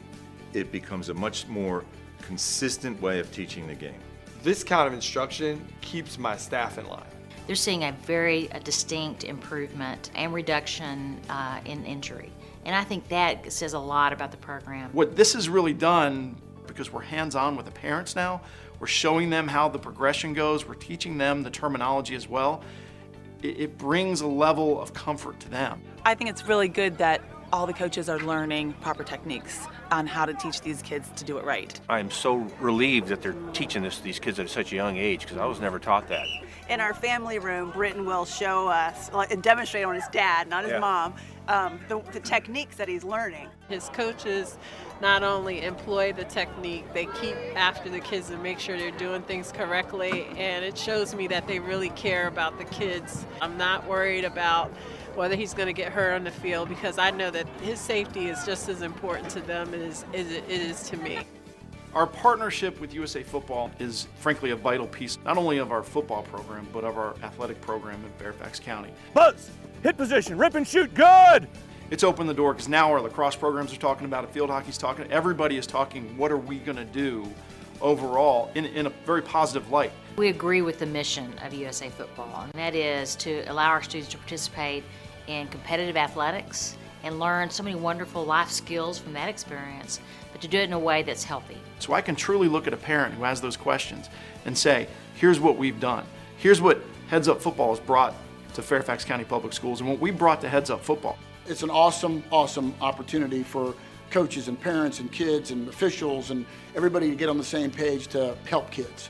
It becomes a much more consistent way of teaching the game. This kind of instruction keeps my staff in line. They're seeing a very distinct improvement and reduction in injury. And I think that says a lot about the program. What this has really done, because we're hands-on with the parents now, we're showing them how the progression goes, we're teaching them the terminology as well, it brings a level of comfort to them. I think it's really good that all the coaches are learning proper techniques on how to teach these kids to do it right. I'm so relieved that they're teaching these kids at such a young age, because I was never taught that. In our family room, Britton will show us and demonstrate on his dad, not his mom, the techniques that he's learning. His coaches not only employ the technique, they keep after the kids and make sure they're doing things correctly, and it shows me that they really care about the kids. I'm not worried about whether he's going to get hurt on the field, because I know that his safety is just as important to them as it is to me. Our partnership with USA Football is frankly a vital piece, not only of our football program, but of our athletic program in Fairfax County. Buzz, hit position, rip and shoot, good! It's opened the door, because now our lacrosse programs are talking about it, field hockey's talking, everybody is talking, what are we going to do overall in a very positive light. We agree with the mission of USA Football, and that is to allow our students to participate in competitive athletics and learn so many wonderful life skills from that experience, but to do it in a way that's healthy. So I can truly look at a parent who has those questions and say, here's what we've done. Here's what Heads Up Football has brought to Fairfax County Public Schools and what we brought to Heads Up Football. It's an awesome opportunity for coaches and parents and kids and officials and everybody to get on the same page to help kids.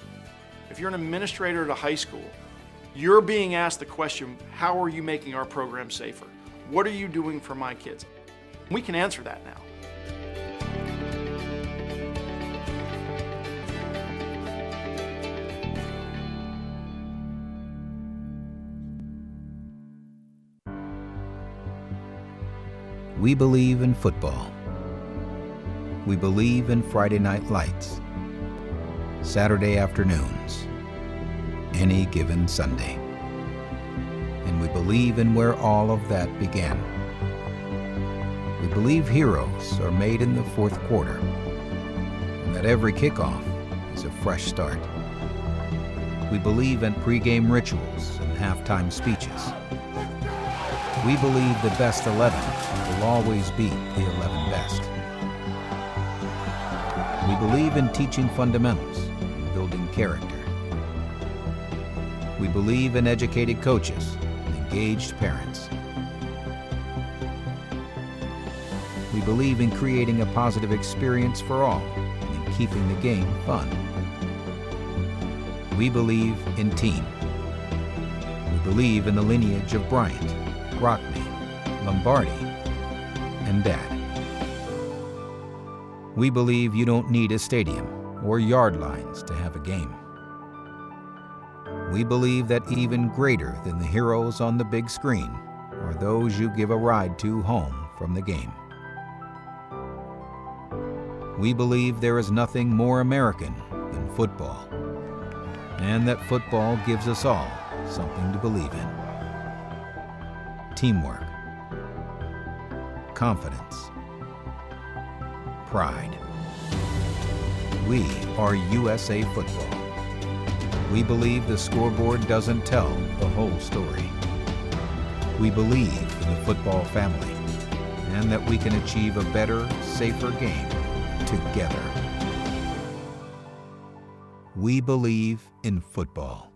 If you're an administrator at a high school, you're being asked the question, how are you making our program safer? What are you doing for my kids? We can answer that now. We believe in football. We believe in Friday night lights, Saturday afternoons, any given Sunday. And we believe in where all of that began. We believe heroes are made in the fourth quarter, and that every kickoff is a fresh start. We believe in pregame rituals and halftime speeches. We believe the best 11 will always beat the 11 best. We believe in teaching fundamentals and building character. We believe in educated coaches and engaged parents. We believe in creating a positive experience for all and in keeping the game fun. We believe in team. We believe in the lineage of Bryant, Rockne, Lombardi, and Dad. We believe you don't need a stadium or yard lines to have a game. We believe that even greater than the heroes on the big screen are those you give a ride to home from the game. We believe there is nothing more American than football, and that football gives us all something to believe in. Teamwork, confidence, pride. We are USA Football. We believe the scoreboard doesn't tell the whole story. We believe in the football family and that we can achieve a better, safer game together. We believe in football.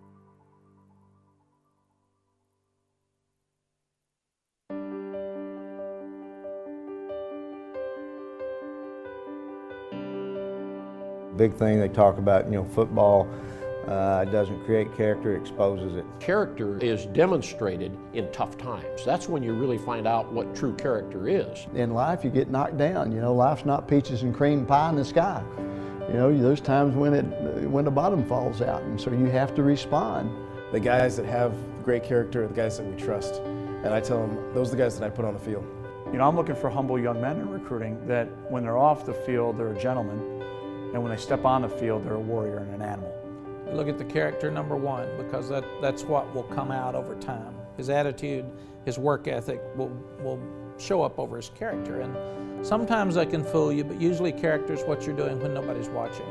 Big thing they talk about, football doesn't create character, it exposes it. Character is demonstrated in tough times. That's when you really find out what true character is. In life, you get knocked down. Life's not peaches and cream pie in the sky. There's times when the bottom falls out, and so you have to respond. The guys that have great character are the guys that we trust. And I tell them, those are the guys that I put on the field. I'm looking for humble young men in recruiting that when they're off the field, they're a gentleman, and when they step on the field, they're a warrior and an animal. Look at the character number one, because that's what will come out over time. His attitude, his work ethic will show up over his character. And sometimes I can fool you, but usually character is what you're doing when nobody's watching.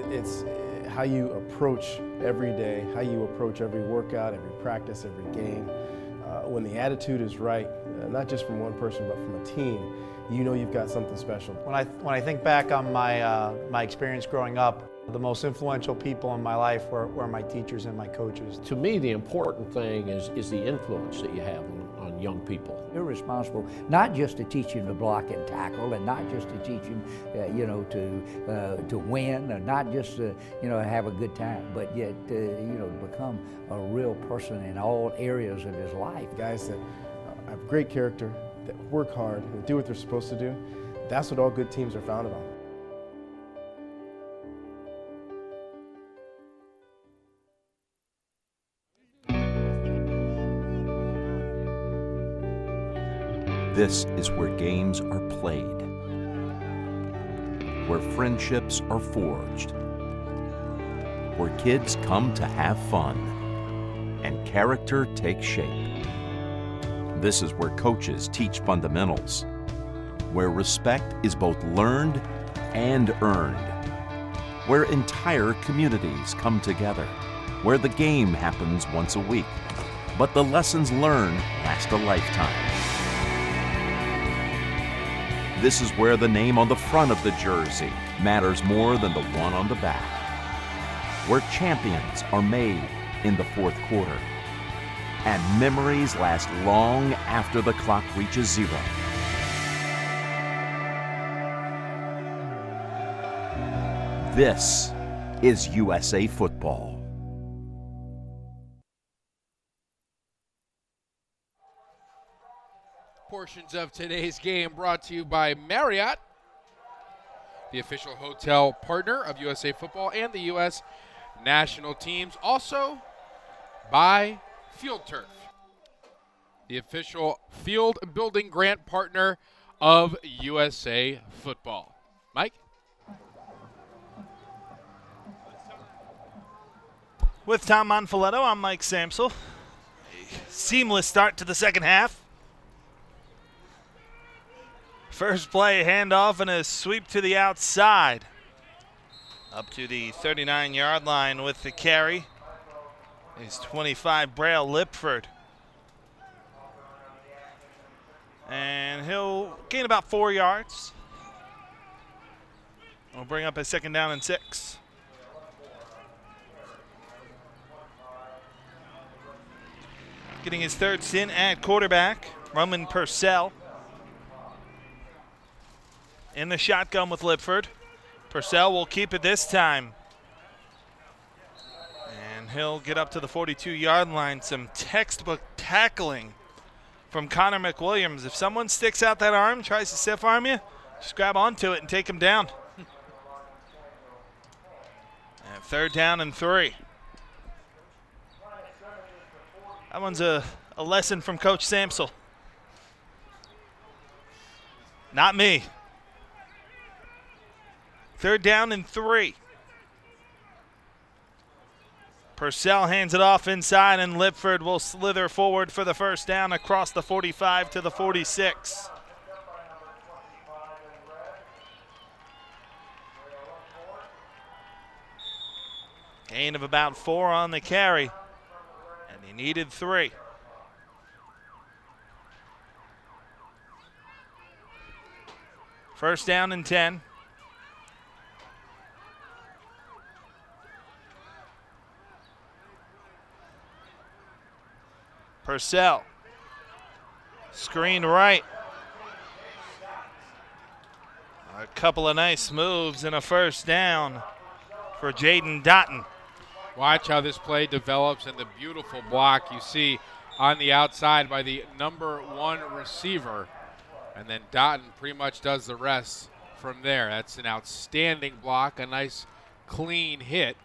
It's how you approach every day, how you approach every workout, every practice, every game. When the attitude is right, not just from one person, but from a team, you've got something special. When I think back on my experience growing up, the most influential people in my life were my teachers and my coaches. To me, the important thing is the influence that you have on young people. You're responsible not just to teach him to block and tackle, and not just to teach him, to win, or not just to, have a good time, but yet, to become a real person in all areas of his life. Guys that have great character, that work hard, and do what they're supposed to do, that's what all good teams are founded on. This is where games are played, where friendships are forged, where kids come to have fun, and character takes shape. This is where coaches teach fundamentals, where respect is both learned and earned, where entire communities come together, where the game happens once a week, but the lessons learned last a lifetime. This is where the name on the front of the jersey matters more than the one on the back, where champions are made in the fourth quarter, and memories last long after the clock reaches zero. This is USA Football. Portions of today's game brought to you by Marriott, the official hotel partner of USA Football and the U.S. national teams. Also by Field Turf, the official field building grant partner of USA Football. Mike? With Tom Monfiletto, I'm Mike Samsel. Seamless start to the second half. First play, handoff and a sweep to the outside. Up to the 39-yard line with the carry is 25, Braille Lipford. And he'll gain about 4 yards. We'll bring up a second down and 6. Getting his third stint at quarterback, Roman Purcell. In the shotgun with Lipford. Purcell will keep it this time. And he'll get up to the 42-yard line. Some textbook tackling from Connor McWilliams. If someone sticks out that arm, tries to stiff arm you, just grab onto it and take him down. And 3rd down and 3. That one's a lesson from Coach Samsel. Not me. 3rd down and 3. Purcell hands it off inside, and Lipford will slither forward for the 1st down across the 45 to the 46. Gain of about 4 on the carry, and he needed 3. First down and 10. Purcell. Screen right. A couple of nice moves and a 1st down for Jaden Dotton. Watch how this play develops and the beautiful block you see on the outside by the number 1 receiver. And then Dotton pretty much does the rest from there. That's an outstanding block, a nice clean hit.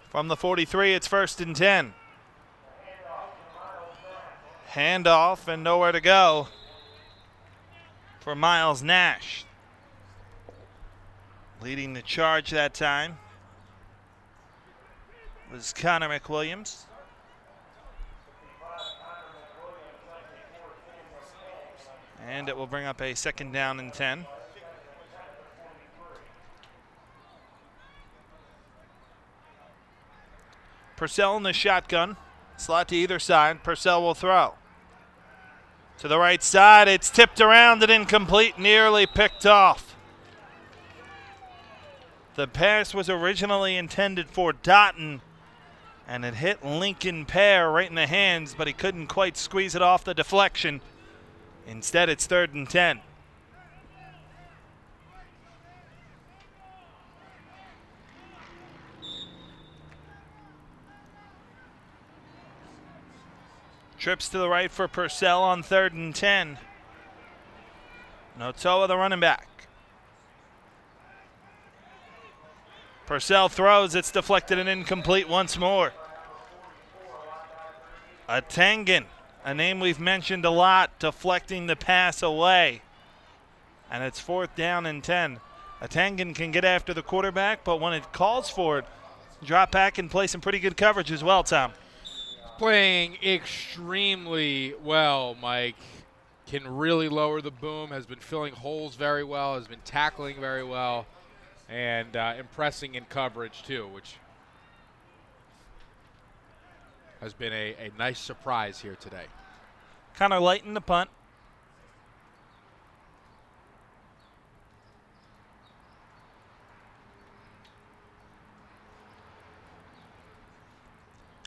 From the 43, it's 1st and 10. Handoff and nowhere to go for Miles Nash. Leading the charge that time was Connor McWilliams. And it will bring up a 2nd down and 10. Purcell in the shotgun. Slot to either side. Purcell will throw. To the right side. It's tipped around and incomplete. Nearly picked off. The pass was originally intended for Dotton, and it hit Lincoln Pear right in the hands, but he couldn't quite squeeze it off the deflection. Instead, it's 3rd and 10. Trips to the right for Purcell on 3rd and 10. Notoa, the running back. Purcell throws. It's deflected and incomplete once more. Atangan, a name we've mentioned a lot, deflecting the pass away. And it's 4th down and 10. Atangan can get after the quarterback, but when it calls for it, drop back and play some pretty good coverage as well, Tom. Playing extremely well, Mike. Can really lower the boom, has been filling holes very well, has been tackling very well, and impressing in coverage too, which has been a nice surprise here today. Connor Lighton, the punt.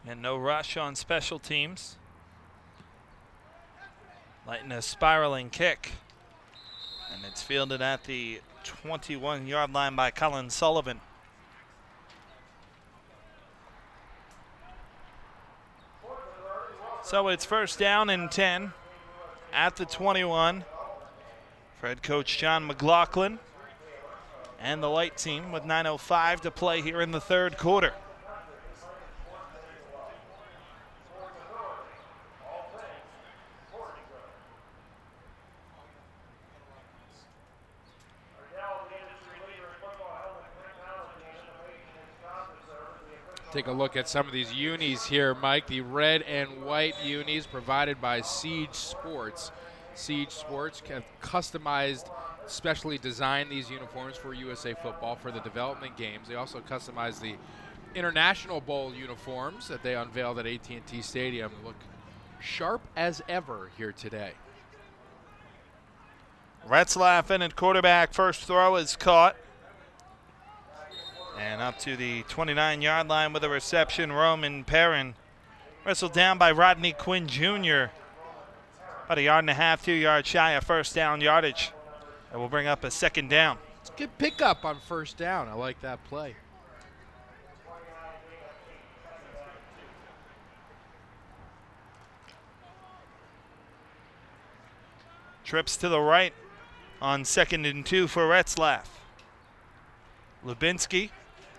And no rush on special teams. Lighting a spiraling kick. And it's fielded at the 21-yard line by Colin Sullivan. So it's 1st down and 10 at the 21 for head coach John McLaughlin and the Light team with 9:05 to play here in the 3rd quarter. Take a look at some of these unis here, Mike. The red and white unis provided by Siege Sports. Siege Sports have customized, specially designed these uniforms for USA Football for the development games. They also customized the International Bowl uniforms that they unveiled at AT&T Stadium. Look sharp as ever here today. Retzlaff in at quarterback. First throw is caught. And up to the 29-yard line with a reception, Roman Perrin. Wrestled down by Rodney Quinn Jr. About 1.5 yards, 2 yards shy of 1st down yardage. And we'll bring up a second down. It's a good pickup on first down. I like that play. Trips to the right on 2nd and 2 for Retzlaff. Lubinsky,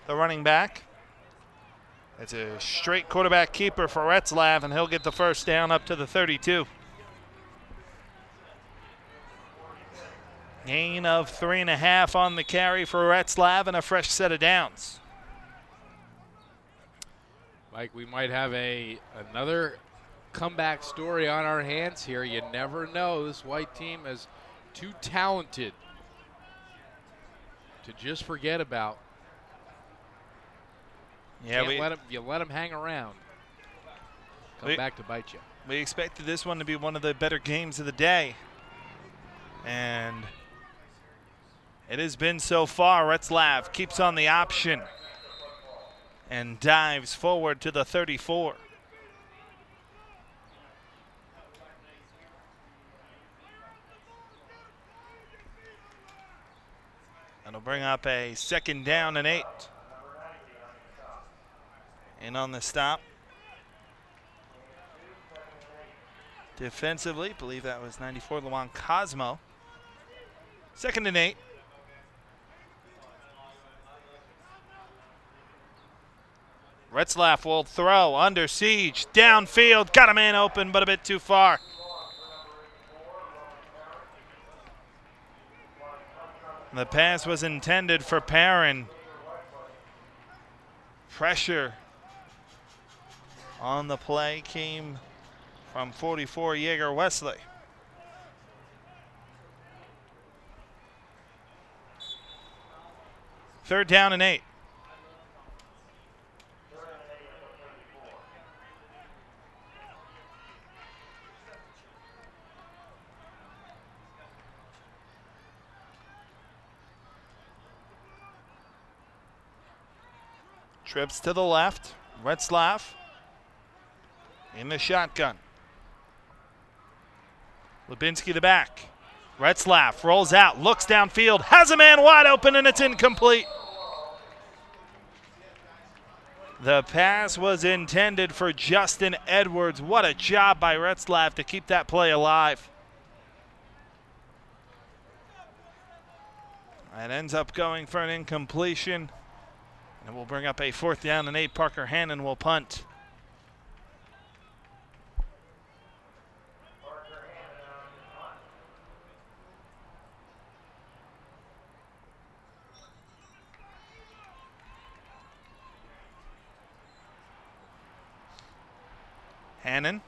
the running back. It's a straight quarterback keeper for Retzlaff, and he'll get the first down up to the 32. Gain of 3.5 on the carry for Retzlaff and a fresh set of downs. Mike, we might have another comeback story on our hands here. You never know. This white team is too talented to just forget about. Yeah, you let them hang around. Come back to bite you. We expected this one to be one of the better games of the day, and it has been so far. Retzlaff keeps on the option and dives forward to the 34. That'll bring up a 2nd down and 8. And on the stop, defensively, I believe that was 94, Luan Cosmo. 2nd and 8. Retzlaff will throw under siege, downfield, got a man open, but a bit too far. The pass was intended for Perrin. Pressure on the play came from 44 Yeager Wesley. Third down and 8. Trips to the left. Retzlaff in the shotgun. Lubinsky the back. Retzlaff rolls out, looks downfield, has a man wide open, and it's incomplete. The pass was intended for Justin Edwards. What a job by Retzlaff to keep that play alive. That ends up going for an incompletion. And we'll bring up a 4th down and 8. Parker Hannon will punt. Hannon.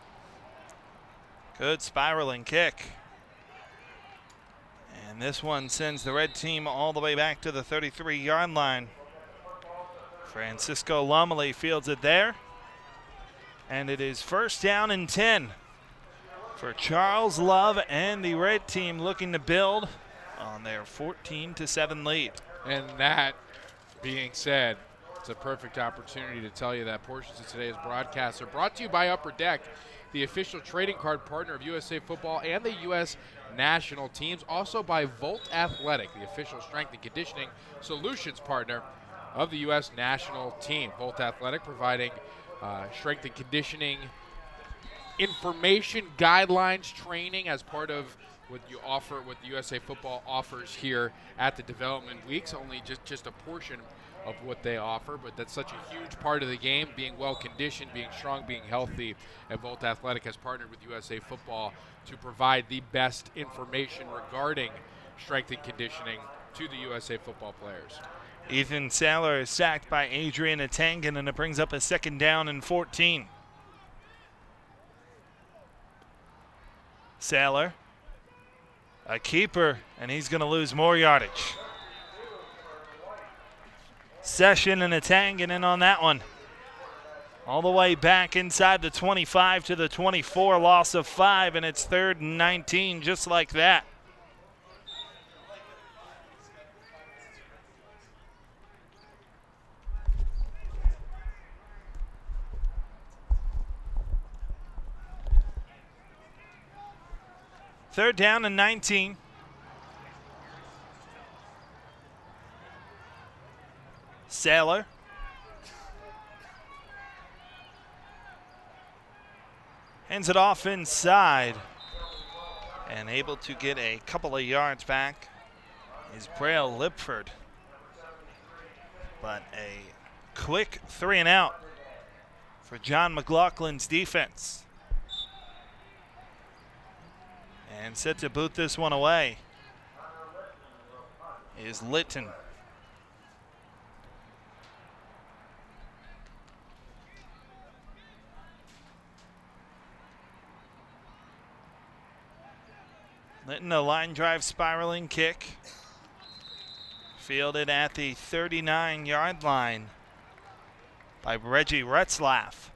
Good spiraling kick. And this one sends the red team all the way back to the 33-yard line. Francisco Lumley fields it there. And it is 1st down and 10 for Charles Love and the red team, looking to build on their 14-7 lead. And that being said, it's a perfect opportunity to tell you that portions of today's broadcasts are brought to you by Upper Deck, the official trading card partner of USA Football and the U.S. national teams. Also by Volt Athletic, the official strength and conditioning solutions partner of the U.S. national team. Volt Athletic providing strength and conditioning information, guidelines, training as part of what you offer, what the USA Football offers here at the development weeks. Only just a portion of what they offer, but that's such a huge part of the game, being well conditioned, being strong, being healthy. And Volt Athletic has partnered with USA Football to provide the best information regarding strength and conditioning to the USA Football players. Ethan Saylor is sacked by Adrian Atangan, and it brings up a 2nd down and 14. Saylor, a keeper, and he's going to lose more yardage. Session and Atangan in on that one. All the way back inside the 25 to the 24, loss of 5, and it's 3rd and 19 just like that. Third down and 19. Sailor. Hands it off inside. And able to get a couple of yards back is Braille Lipford. But a quick 3 and out for John McLaughlin's defense. And set to boot this one away is Litton. Litton, a line drive spiraling kick. Fielded at the 39-yard line by Reggie Retzlaff.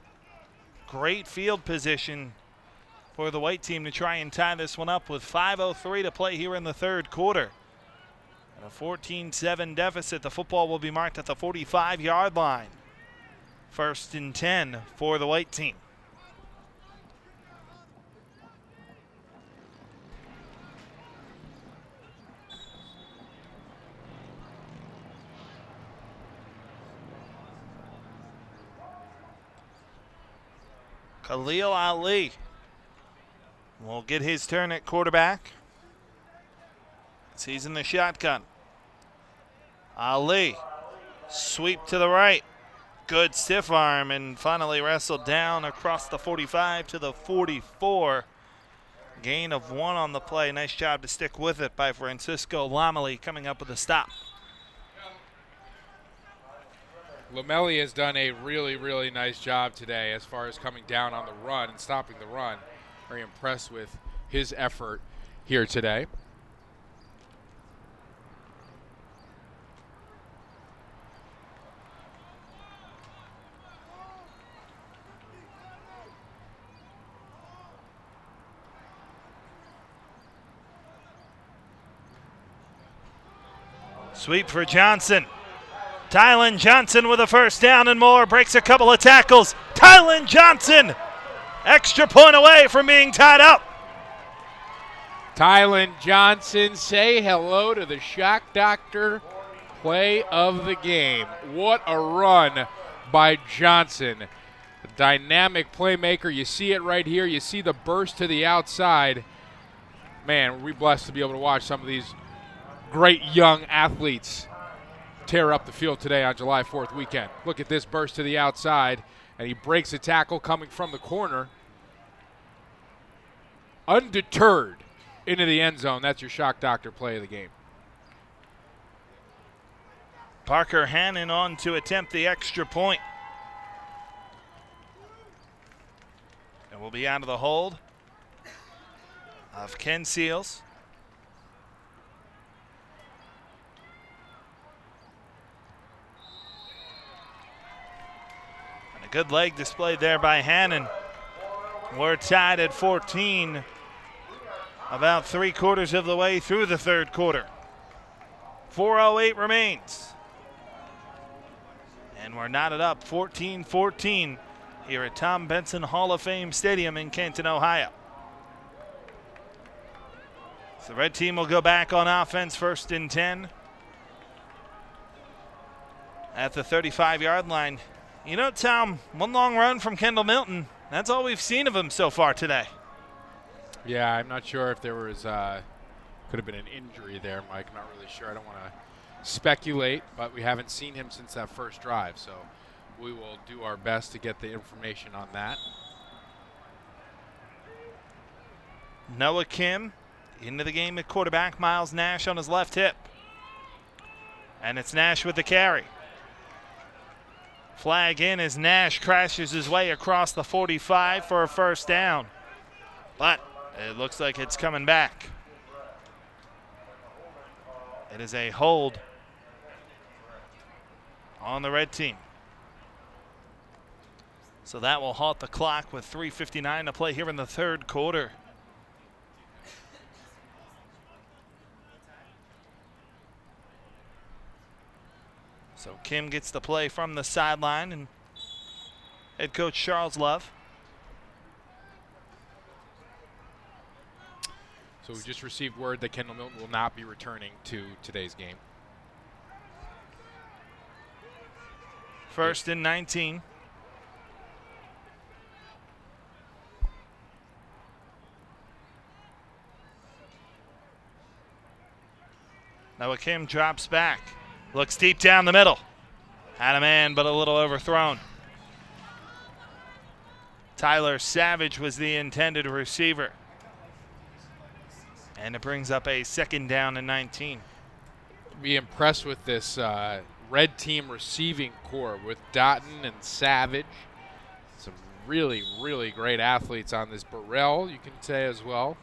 Great field position for the white team to try and tie this one up with 5:03 to play here in the third quarter. At a 14-7 deficit, the football will be marked at the 45-yard line. 1st and 10 for the white team. Khalil Ali will get his turn at quarterback. He's in the shotgun. Ali, sweep to the right. Good stiff arm and finally wrestled down across the 45 to the 44. Gain of 1 on the play. Nice job to stick with it by Francisco Lomeli, coming up with a stop. Lomeli has done a really, really nice job today as far as coming down on the run and stopping the run. Very impressed with his effort here today. Sweep for Johnson. Tylen Johnson with a first down and more. Breaks a couple of tackles. Tylen Johnson, extra point away from being tied up. Tylen Johnson, say hello to the shock doctor play of the game. What a run by Johnson. A dynamic playmaker. You see it right here. You see the burst to the outside. Man, we're blessed to be able to watch some of these great young athletes tear up the field today on July 4th weekend. Look at this burst to the outside, and he breaks a tackle coming from the corner. Undeterred into the end zone. That's your shock doctor play of the game. Parker Hannon on to attempt the extra point. And we'll be out of the hold of Ken Seals. Good leg displayed there by Hannon. We're tied at 14, about 3/4 of the way through the third quarter. 4:08 remains. And we're knotted up 14-14 here at Tom Benson Hall of Fame Stadium in Canton, Ohio. So the red team will go back on offense, 1st and 10 at the 35-yard line. You know, Tom, one long run from Kendall Milton. That's all we've seen of him so far today. Yeah, I'm not sure if there was, could have been an injury there, Mike. I'm not really sure. I don't want to speculate, but we haven't seen him since that first drive. So we will do our best to get the information on that. Noah Kim into the game at quarterback. Miles Nash on his left hip. And it's Nash with the carry. Flag in as Nash crashes his way across the 45 for a first down. But it looks like it's coming back. It is a hold on the red team. So that will halt the clock with 3:59 to play here in the third quarter. So Kim gets the play from the sideline, and head coach Charles Love. So we just received word that Kendall Milton will not be returning to today's game. First and 19. Noah Kim drops back. Looks deep down the middle. Had a man, but a little overthrown. Tyler Savage was the intended receiver. And it brings up a second down and 19. Be impressed with this red team receiving core with Dotton and Savage. Some really, really great athletes on this. Burrell, you can say as well.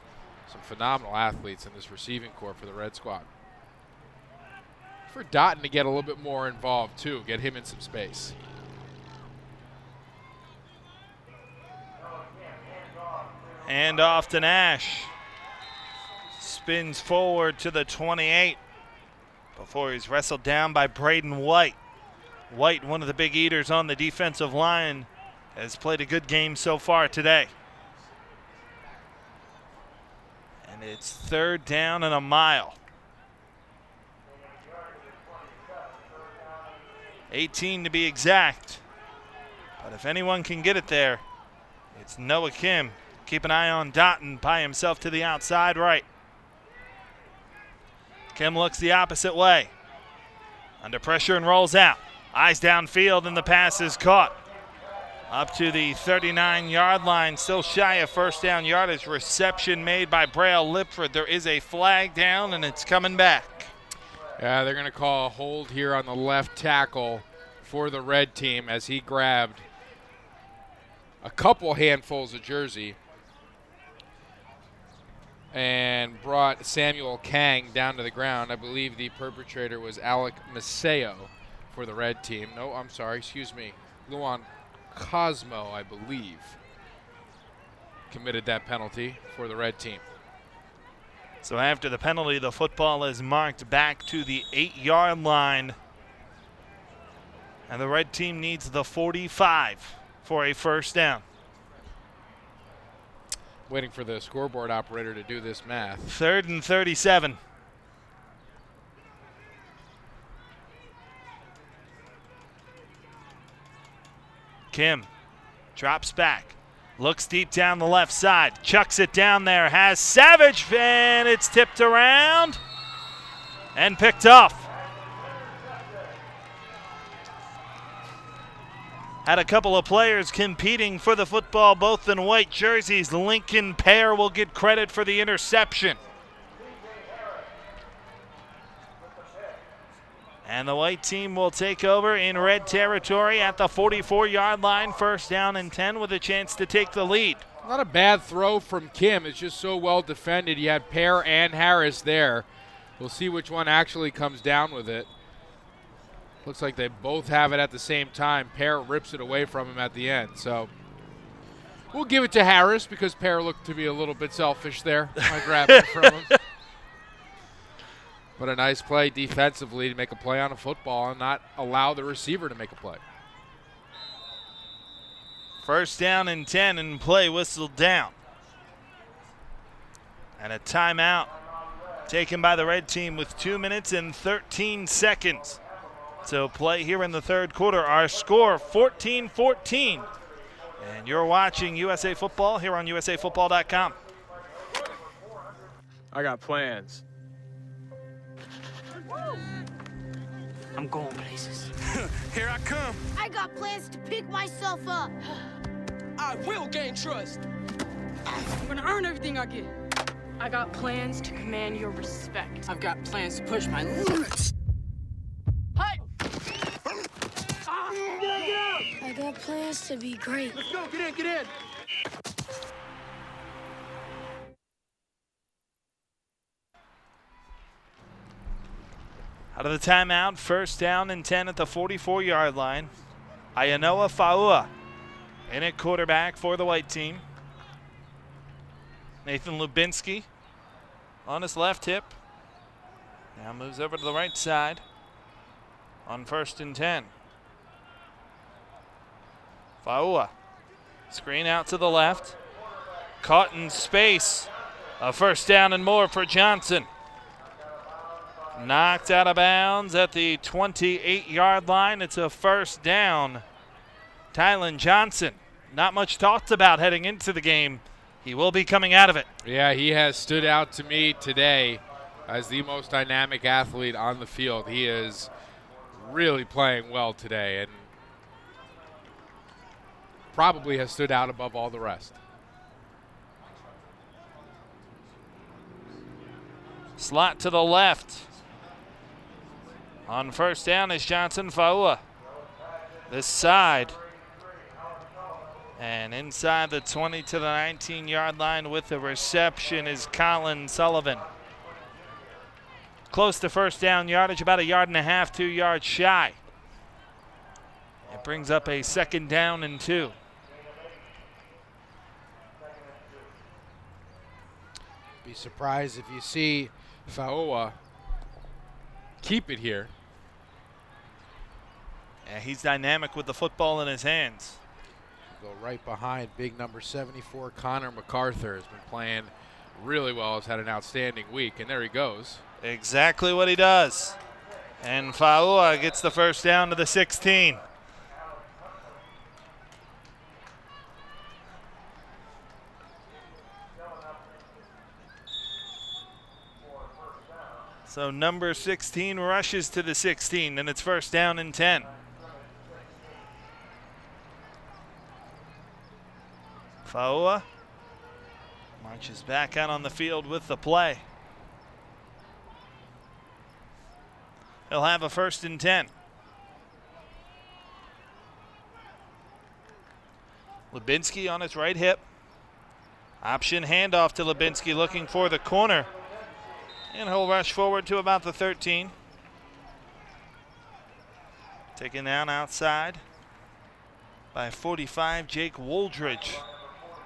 Some phenomenal athletes in this receiving core for the Red Squad. For Dotton to get a little bit more involved too, get him in some space. Hand off to Nash. Spins forward to the 28 before he's wrestled down by Braden White. White, one of the big eaters on the defensive line, has played a good game so far today. And it's third down and a mile. 18 to be exact. But if anyone can get it there, it's Noah Kim. Keep an eye on Dotton by himself to the outside right. Kim looks the opposite way. Under pressure and rolls out. Eyes downfield and the pass is caught. Up to the 39-yard line, still shy of first down yardage. Reception made by Braille Lipford. There is a flag down and it's coming back. Yeah, they're going to call a hold here on the left tackle for the red team as he grabbed a couple handfuls of jersey and brought Samuel Kang down to the ground. I believe the perpetrator was Alec Maceo for the red team. No, I'm sorry, excuse me. Luan Cosmo, I believe, committed that penalty for the red team. So after the penalty, the football is marked back to the 8-yard line. And the red team needs the 45 for a first down. Waiting for the scoreboard operator to do this math. Third and 37. Kim drops back. Looks deep down the left side. Chucks it down there. Has Savage. And it's tipped around. And picked off. Had a couple of players competing for the football, both in white jerseys. Lincoln Pear will get credit for the interception. And the white team will take over in red territory at the 44-yard line. First down and 10 with a chance to take the lead. Not a bad throw from Kim. It's just so well defended. You had Pear and Harris there. We'll see which one actually comes down with it. Looks like they both have it at the same time. Pear rips it away from him at the end. So we'll give it to Harris because Pear looked to be a little bit selfish there by grabbing it from him. But a nice play defensively to make a play on a football and not allow the receiver to make a play. First down and 10 and play whistled down. And a timeout taken by the red team with 2 minutes and 13 seconds. So play here in the third quarter. Our score 14-14. And you're watching USA Football here on usafootball.com. I got plans. I'm going places. Here I come. I got plans to pick myself up. I will gain trust. I'm gonna earn everything I get. I got plans to command your respect. I've got plans to push my limits. Hey! I got plans to be great. Let's go, get in. Out of the timeout, first down and 10 at the 44-yard line. Ayanoa Faua in at quarterback for the white team. Nathan Lubinsky on his left hip. Now moves over to the right side on first and 10. Faua, screen out to the left. Caught in space. A first down and more for Johnson. Knocked out of bounds at the 28-yard line. It's a first down. Tylen Johnson, not much talked about heading into the game. He will be coming out of it. Yeah, he has stood out to me today as the most dynamic athlete on the field. He is really playing well today and probably has stood out above all the rest. Slot to the left. On first down is Johnson Faua. This side. And inside the 20 to the 19-yard line with the reception is Colin Sullivan. Close to first down yardage, about 1.5 yards, 2 yards shy. It brings up a second down and 2. Be surprised if you see Faua keep it here. Yeah, he's dynamic with the football in his hands. Go right behind big number 74, Connor MacArthur has been playing really well, has had an outstanding week, and there he goes. Exactly what he does. And Faua gets the first down to the 16. So number 16 rushes to the 16, and it's first down and 10. Faua marches back out on the field with the play. He'll have a first and 10. Lubinsky on his right hip. Option handoff to Lubinsky, looking for the corner. And he'll rush forward to about the 13. Taken down outside by 45, Jake Woldridge,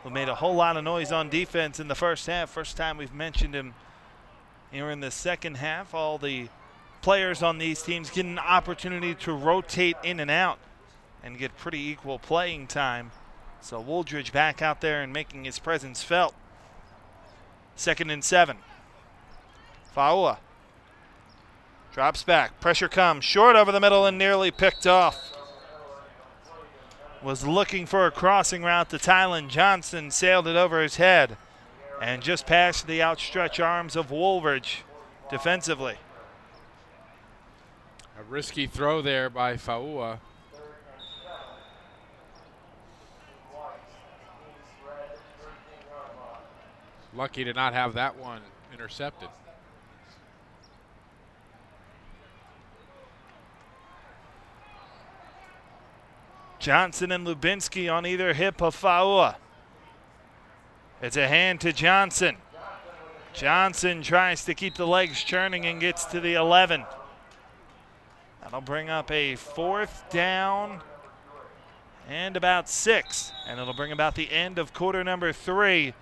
who made a whole lot of noise on defense in the first half. First time we've mentioned him here in the second half. All the players on these teams get an opportunity to rotate in and out and get pretty equal playing time. So Woldridge back out there and making his presence felt. 2nd and 7. Faua drops back. Pressure comes. Short over the middle and nearly picked off. Was looking for a crossing route to Tylen Johnson. Sailed it over his head and just past the outstretched arms of Woolridge defensively. A risky throw there by Faua. Lucky to not have that one intercepted. Johnson and Lubinsky on either hip of Faua. It's a hand to Johnson. Johnson tries to keep the legs churning and gets to the 11. That'll bring up a 4th down and about 6. And it'll bring about the end of quarter number 3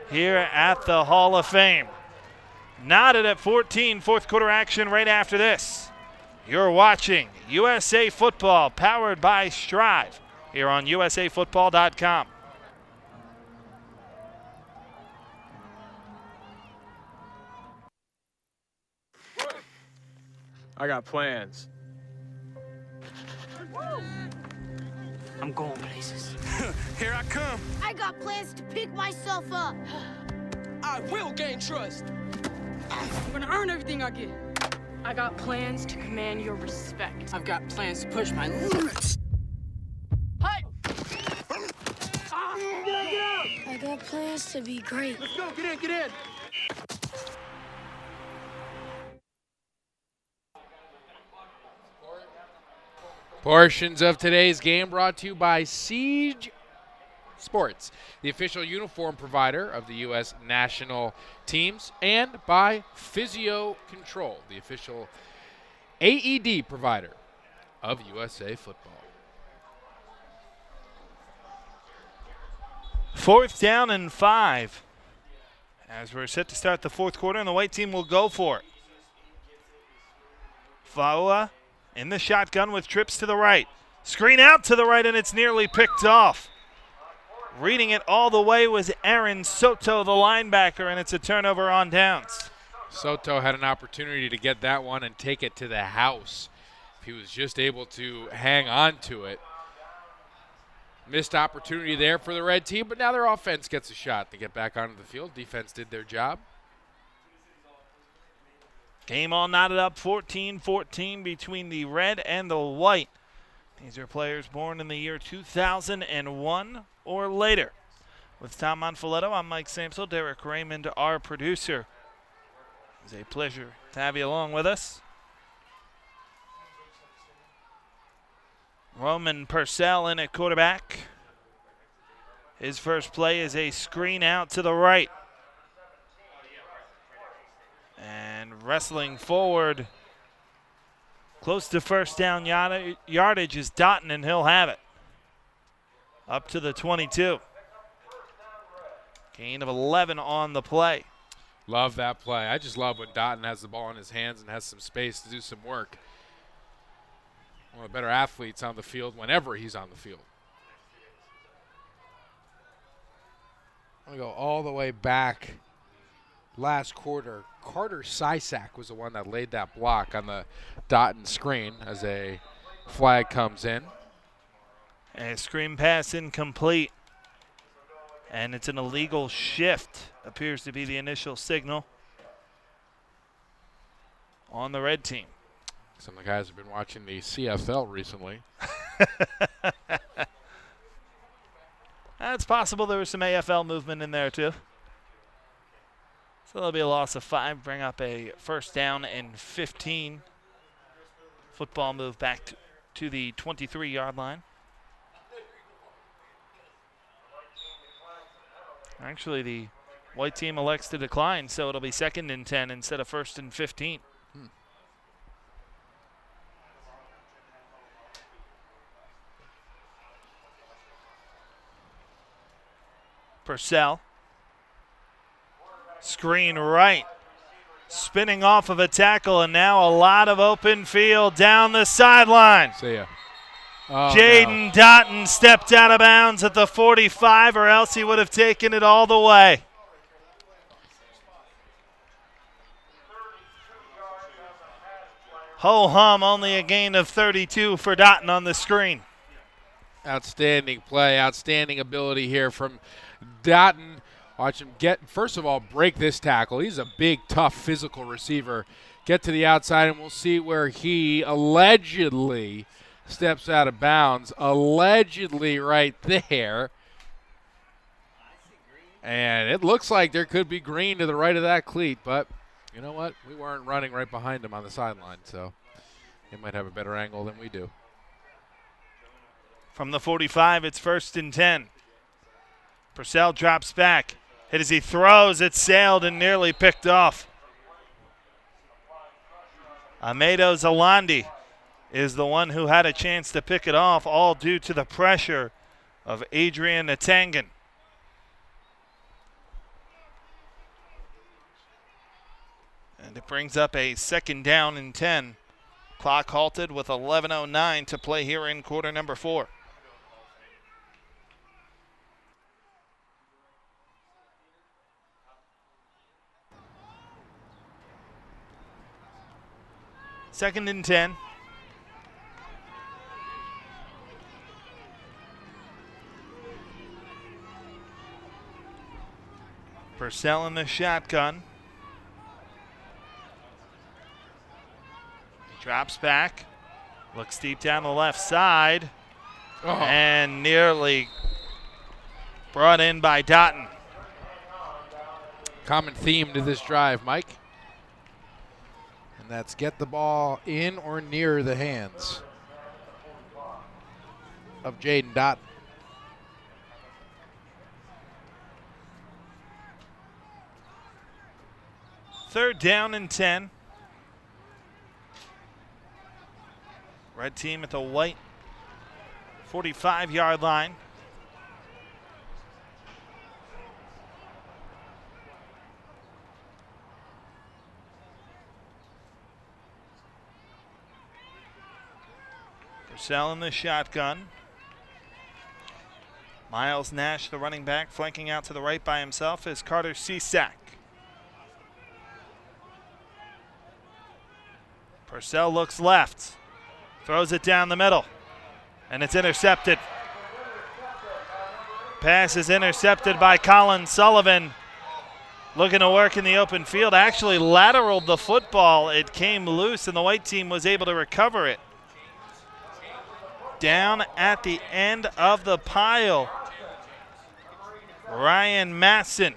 here at the Hall of Fame. Knotted at 14, fourth quarter action right after this. You're watching USA Football, powered by Strive, here on USAFootball.com. I got plans. I'm going places. Here I come. I got plans to pick myself up. I will gain trust. I'm gonna earn everything I get. I got plans to command your respect. I've got plans to push my limits. Hi! I got plans to be great. Let's go, get in. Portions of today's game brought to you by Siege Sports, the official uniform provider of the U.S. national teams, and by Physio Control, the official AED provider of USA Football. 4th down and 5 as we're set to start the fourth quarter, and the white team will go for it. Faua in the shotgun with trips to the right. Screen out to the right, and it's nearly picked off. Reading it all the way was Aaron Soto, the linebacker, and it's a turnover on downs. Soto had an opportunity to get that one and take it to the house. If he was just able to hang on to it. Missed opportunity there for the red team, but now their offense gets a shot to get back onto the field. Defense did their job. Game all knotted up 14-14 between the red and the white. These are players born in the year 2001 or later. With Tom Monfiletto, I'm Mike Samsel, Derek Raymond, our producer. It's a pleasure to have you along with us. Roman Purcell in at quarterback. His first play is a screen out to the right. And wrestling forward, close to first down yardage is Dotton, and he'll have it. Up to the 22. Gain of 11 on the play. Love that play. I just love when Dotton has the ball in his hands and has some space to do some work. One of the better athletes on the field whenever he's on the field. I'm going to go all the way back last quarter. Carter Sysak was the one that laid that block on the Dotton screen as a flag comes in. A screen pass incomplete. And it's an illegal shift, appears to be the initial signal on the red team. Some of the guys have been watching the CFL recently. It's possible there was some AFL movement in there too. So there'll be a loss of 5, bring up a first down and 15. Football move back to the 23-yard line. Actually, the white team elects to decline, so it'll be 2nd and 10 instead of 1st and 15. Purcell. Screen right. Spinning off of a tackle, and now a lot of open field down the sideline. See ya. Oh, Jaden Dotton stepped out of bounds at the 45, or else he would have taken it all the way. Ho-hum, only a gain of 32 for Dotton on the screen. Outstanding play, outstanding ability here from Dotton. Watch him first of all, break this tackle. He's a big, tough, physical receiver. Get to the outside, and we'll see where he allegedly steps out of bounds. Allegedly right there. And it looks like there could be green to the right of that cleat, but you know what? We weren't running right behind him on the sideline, so he might have a better angle than we do. From the 45, it's 1st and 10. Purcell drops back. Hit as he throws. It sailed and nearly picked off. Amado Zalandi is the one who had a chance to pick it off, all due to the pressure of Adrian Natangan. And it brings up a 2nd down and 10. Clock halted with 11:09 to play here in quarter number 4. Second and 10. Purcell in the shotgun. Drops back. Looks deep down the left side. Oh. And nearly brought in by Dotton. Common theme to this drive, Mike. And that's get the ball in or near the hands of Jaden Dotton. Third down and 10. Red team at the white 45-yard line. Purcell in the shotgun. Miles Nash, the running back, flanking out to the right by himself is Carter Sysak. Purcell looks left, throws it down the middle, and it's intercepted. Pass is intercepted by Colin Sullivan. Looking to work in the open field, actually lateraled the football. It came loose, and the white team was able to recover it. Down at the end of the pile, Ryan Matson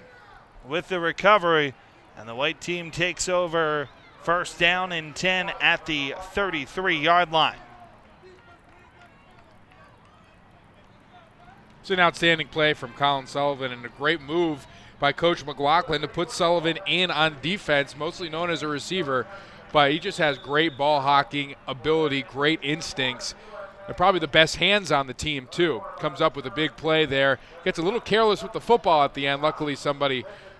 with the recovery, and the white team takes over first down and 10 at the 33-yard line. It's an outstanding play from Colin Sullivan and a great move by Coach McLaughlin to put Sullivan in on defense, mostly known as a receiver, but he just has great ball hawking ability, great instincts, and probably the best hands on the team too. Comes up with a big play there, gets a little careless with the football at the end. Luckily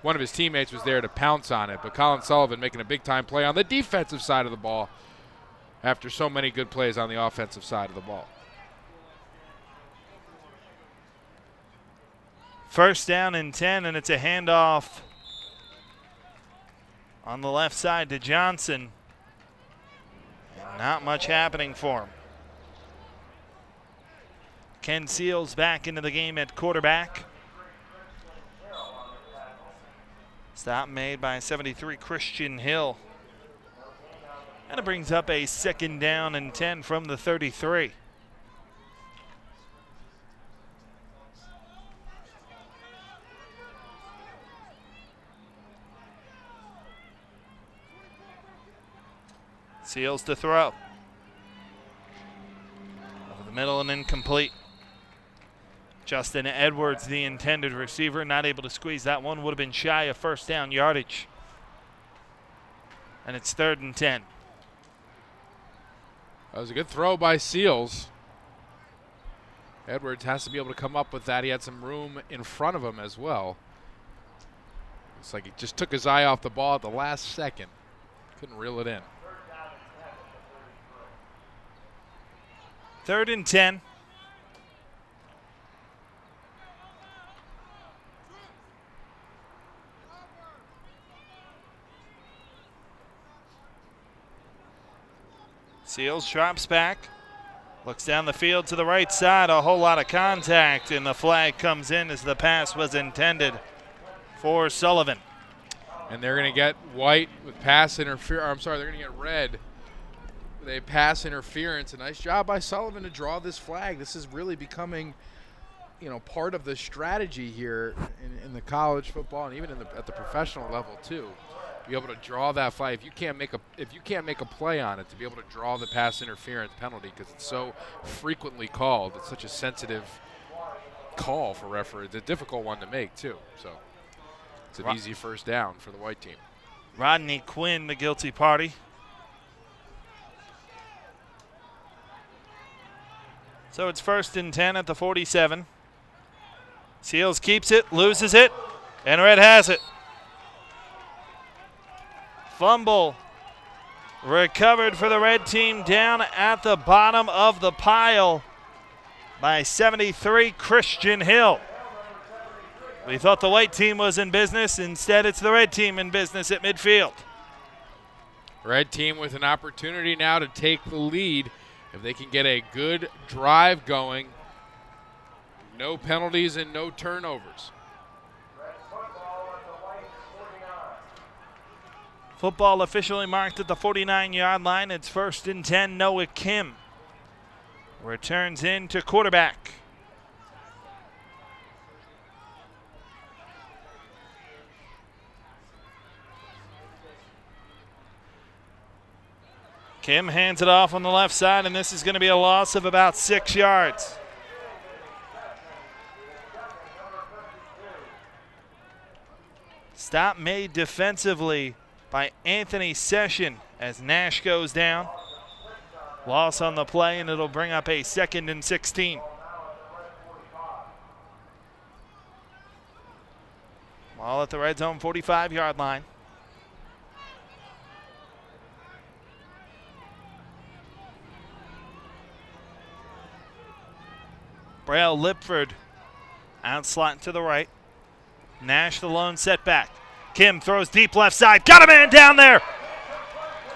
one of his teammates was there to pounce on it, but Colin Sullivan making a big time play on the defensive side of the ball after so many good plays on the offensive side of the ball. First down and 10, and it's a handoff on the left side to Johnson. And not much happening for him. Ken Seals back into the game at quarterback. Stop made by 73 Christian Hill. And it brings up a second down and 10 from the 33. Seals to throw. Over the middle and incomplete. Justin Edwards, the intended receiver, not able to squeeze that one. Would have been shy of first down yardage. And it's 3rd and 10. That was a good throw by Seals. Edwards has to be able to come up with that. He had some room in front of him as well. It's like he just took his eye off the ball at the last second. Couldn't reel it in. 3rd and 10. Seals drops back, looks down the field to the right side, a whole lot of contact, and the flag comes in as the pass was intended for Sullivan. And they're going to get white with pass interference. I'm sorry, they're going to get red with a pass interference. A nice job by Sullivan to draw this flag. This is really becoming, part of the strategy here in the college football and even at the professional level too. Be able to draw that flag. If you can't make a play on it, to be able to draw the pass interference penalty because it's so frequently called. It's such a sensitive call for referees. It's a difficult one to make too. So it's an easy first down for the white team. Rodney Quinn, the guilty party. So it's 1st and 10 at the 47. Seals keeps it, loses it, and Red has it. Fumble recovered for the red team down at the bottom of the pile by 73 Christian Hill. We thought the white team was in business. Instead, it's the red team in business at midfield. Red team with an opportunity now to take the lead. If they can get a good drive going, no penalties and no turnovers. Football officially marked at the 49-yard line. It's 1st and 10. Noah Kim returns in to quarterback. Kim hands it off on the left side, and this is going to be a loss of about 6 yards. Stop made defensively by Anthony Session as Nash goes down. Loss on the play, and it'll bring up a 2nd and 16. Ball at the red zone 45-yard line. Braille Lipford out slot to the right. Nash the lone setback. Kim throws deep left side. Got a man down there.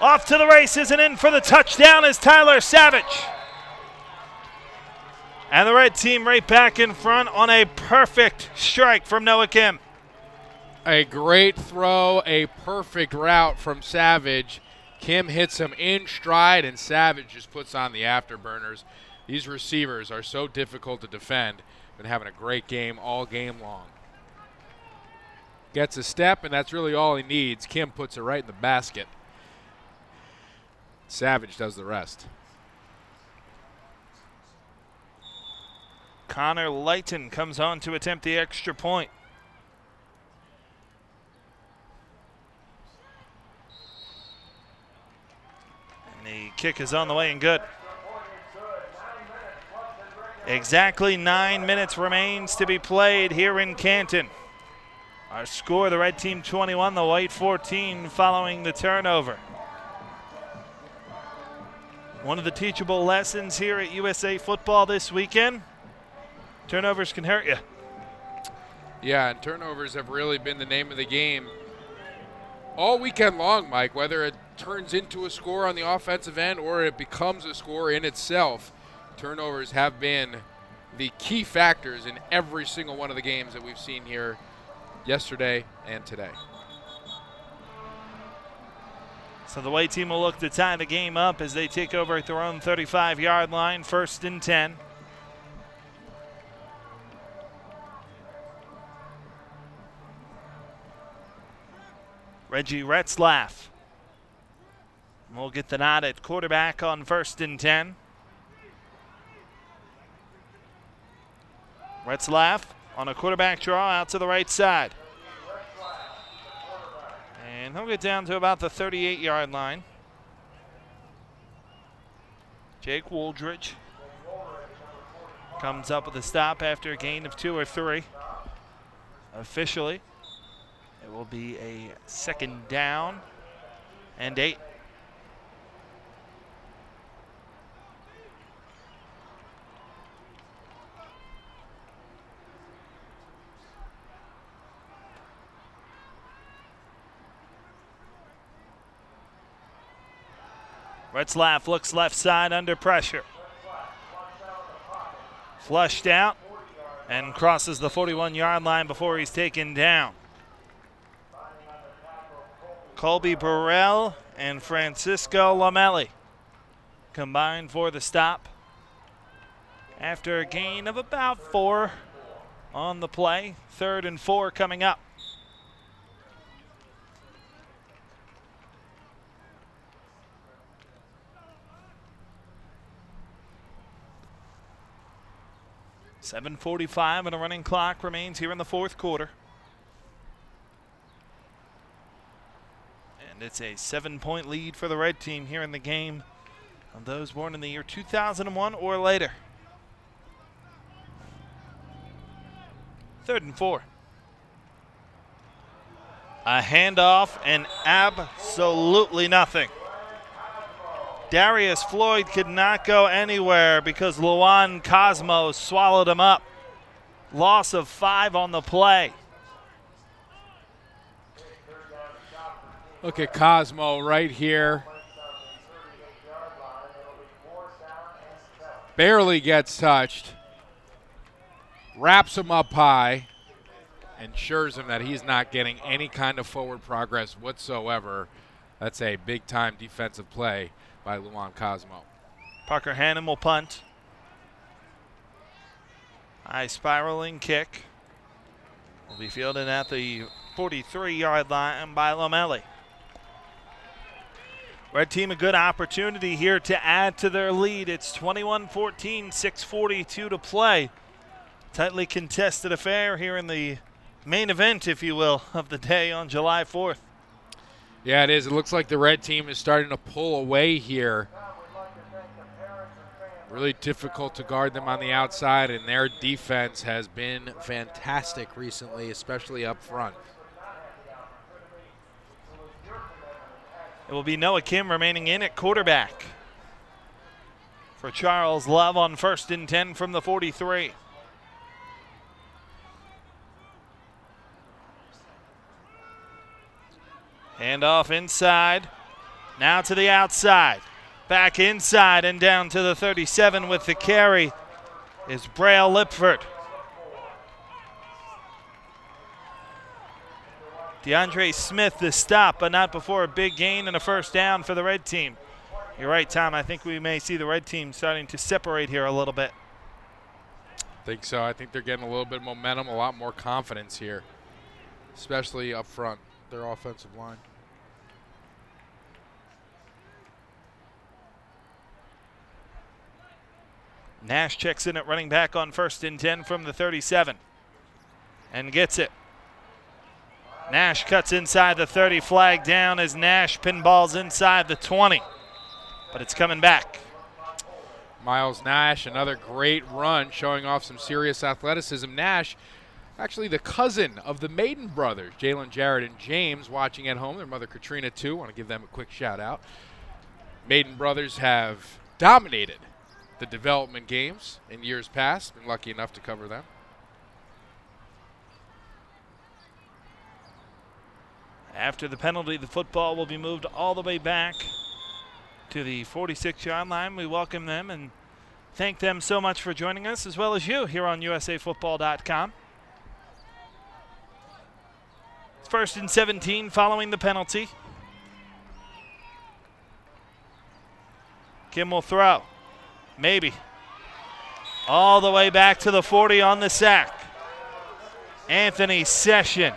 Off to the races and in for the touchdown is Tyler Savage. And the red team right back in front on a perfect strike from Noah Kim. A great throw, a perfect route from Savage. Kim hits him in stride, and Savage just puts on the afterburners. These receivers are so difficult to defend. Been having a great game all game long. Gets a step, and that's really all he needs. Kim puts it right in the basket. Savage does the rest. Connor Lighton comes on to attempt the extra point. And the kick is on the way and good. Exactly 9 minutes remains to be played here in Canton. Our score, the red team 21, the white 14 following the turnover. One of the teachable lessons here at USA Football this weekend, turnovers can hurt you. Yeah, and turnovers have really been the name of the game all weekend long, Mike, whether it turns into a score on the offensive end or it becomes a score in itself. Turnovers have been the key factors in every single one of the games that we've seen here yesterday and today. So the white team will look to tie the game up as they take over at their own 35-yard line, 1st and 10. Reggie Retzlaff will get the nod at quarterback on 1st and 10. Retzlaff on a quarterback draw out to the right side. And he'll get down to about the 38-yard line. Jake Wooldridge comes up with a stop after a gain of 2 or 3. Officially, it will be a 2nd down and 8. Retzlaff looks left side under pressure. Flushed out and crosses the 41-yard line before he's taken down. Colby Burrell and Francisco Lamelli combined for the stop after a gain of about 4 on the play. 3rd and 4 coming up. .7:45 and a running clock remains here in the 4th quarter. And it's a 7-point lead for the red team here in the game of those born in the year 2001 or later. 3rd and 4. A handoff and absolutely nothing. Darius Floyd could not go anywhere because Luan Cosmos swallowed him up. Loss of 5 on the play. Look at Cosmo right here. Barely gets touched. Wraps him up high. Ensures him that he's not getting any kind of forward progress whatsoever. That's a big-time defensive play by Luan Cosmo. Parker Hannon will punt. High spiraling kick. Will be fielded at the 43-yard line by Lamelli. Red team a good opportunity here to add to their lead. It's 21-14, 6:42 to play. Tightly contested affair here in the main event, if you will, of the day on July 4th. Yeah, it is. It looks like the red team is starting to pull away here. Really difficult to guard them on the outside, and their defense has been fantastic recently, especially up front. It will be Noah Kim remaining in at quarterback for Charles Love on 1st and 10 from the 43. Handoff inside. Now to the outside. Back inside and down to the 37 with the carry is Braille Lipford. DeAndre Smith the stop, but not before a big gain and a first down for the red team. You're right, Tom. I think we may see the red team starting to separate here a little bit. I think so. I think they're getting a little bit of momentum, a lot more confidence here, especially up front, their offensive line. Nash checks in at running back on 1st and 10 from the 37 and gets it. Nash cuts inside the 30, flag down as Nash pinballs inside the 20, but it's coming back. Miles Nash, another great run, showing off some serious athleticism. Nash, actually the cousin of the Maiden brothers, Jalen Jarrett and James, watching at home. Their mother Katrina too. Want to give them a quick shout out. Maiden brothers have dominated the development games in years past. Been lucky enough to cover them. After the penalty, the football will be moved all the way back to the 46-yard line. We welcome them and thank them so much for joining us, as well as you here on USAFootball.com. It's 1st and 17 following the penalty. Kim will throw. Maybe. All the way back to the 40 on the sack. Anthony Session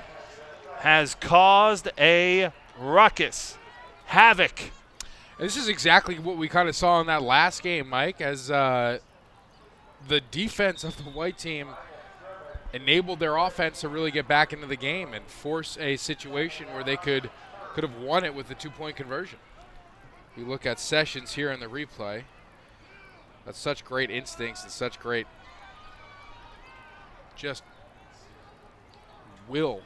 has caused a ruckus, havoc. This is exactly what we kind of saw in that last game, Mike, as the defense of the white team enabled their offense to really get back into the game and force a situation where they could have won it with the 2-point conversion. You look at Sessions here in the replay. That's such great instincts and such great just will.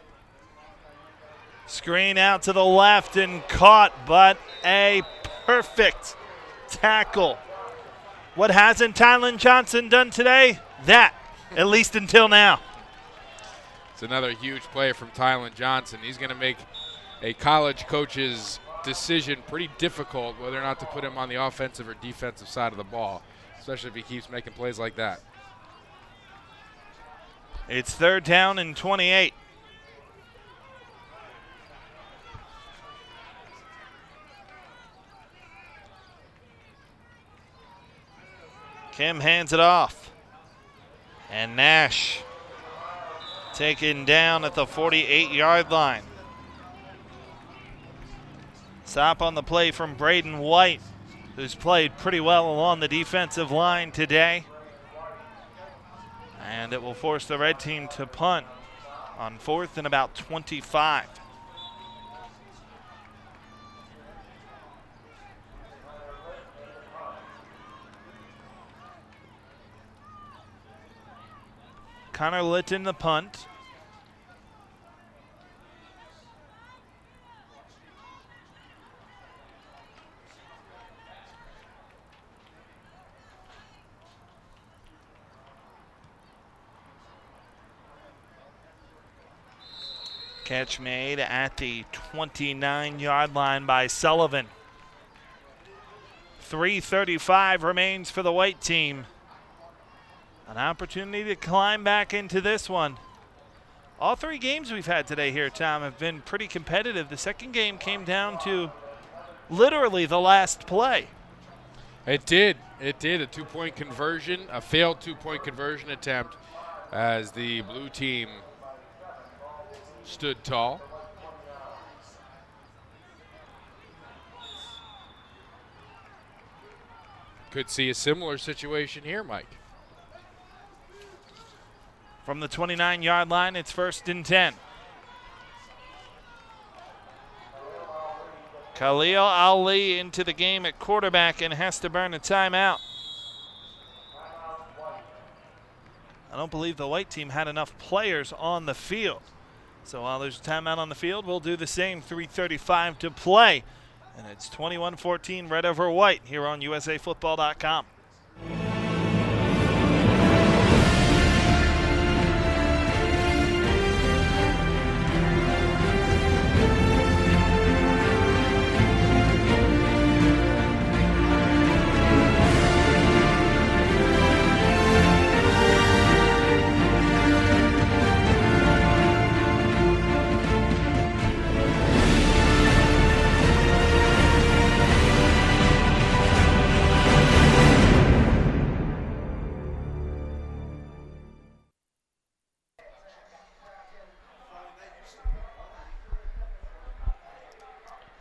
Screen out to the left and caught, but a perfect tackle. What hasn't Tylen Johnson done today? That, at least until now. It's another huge play from Tylen Johnson. He's going to make a college coach's decision pretty difficult whether or not to put him on the offensive or defensive side of the ball, especially if he keeps making plays like that. It's 3rd down and 28. Kim hands it off. And Nash taken down at the 48-yard line. Stop on the play from Braden White, who's played pretty well along the defensive line today. And it will force the red team to punt on 4th and about 25. Connor Litton the punt. Catch made at the 29-yard line by Sullivan. 3:35 remains for the white team. An opportunity to climb back into this one. All 3 games we've had today here, Tom, have been pretty competitive. The second game came down to literally the last play. It did. It did. A 2-point conversion, a failed 2-point conversion attempt as the blue team stood tall. Could see a similar situation here, Mike. From the 29-yard line, it's 1st and 10. Khalil Ali into the game at quarterback and has to burn a timeout. I don't believe the white team had enough players on the field. So while there's a timeout on the field, we'll do the same. 3:35 to play. And it's 21-14 red over white here on USAFootball.com.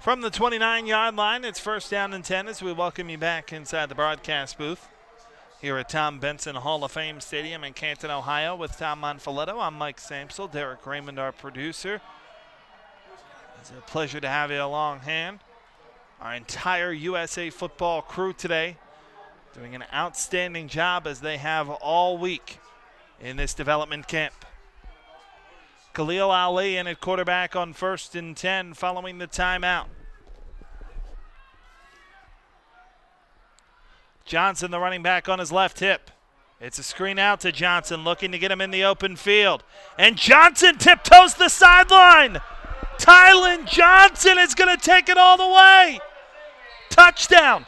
From the 29-yard line, it's 1st down and 10 as we welcome you back inside the broadcast booth here at Tom Benson Hall of Fame Stadium in Canton, Ohio with Tom Monfiletto. I'm Mike Samsel, Derek Raymond, our producer. It's a pleasure to have you along hand. Our entire USA football crew today doing an outstanding job as they have all week in this development camp. Khalil Ali in at quarterback on 1st and 10 following the timeout. Johnson, the running back, on his left hip. It's a screen out to Johnson, looking to get him in the open field. And Johnson tiptoes the sideline. Tylen Johnson is going to take it all the way. Touchdown.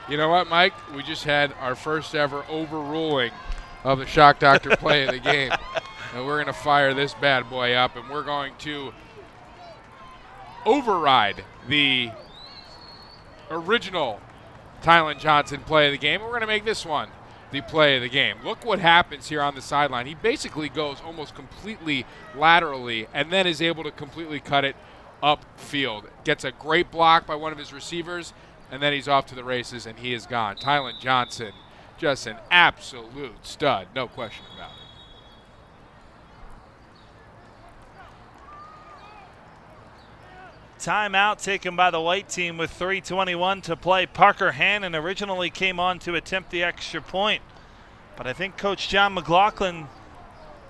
You know what, Mike? We just had our first ever overruling of the Shock Doctor play of the game. And we're going to fire this bad boy up, and we're going to override the original Tylen Johnson play of the game. We're going to make this one the play of the game. Look what happens here on the sideline. He basically goes almost completely laterally and then is able to completely cut it upfield. Gets a great block by one of his receivers, and then he's off to the races, and he is gone. Tylen Johnson, just an absolute stud, no question about it. Timeout taken by the white team with 3:21 to play. Parker Hannon originally came on to attempt the extra point, but I think Coach John McLaughlin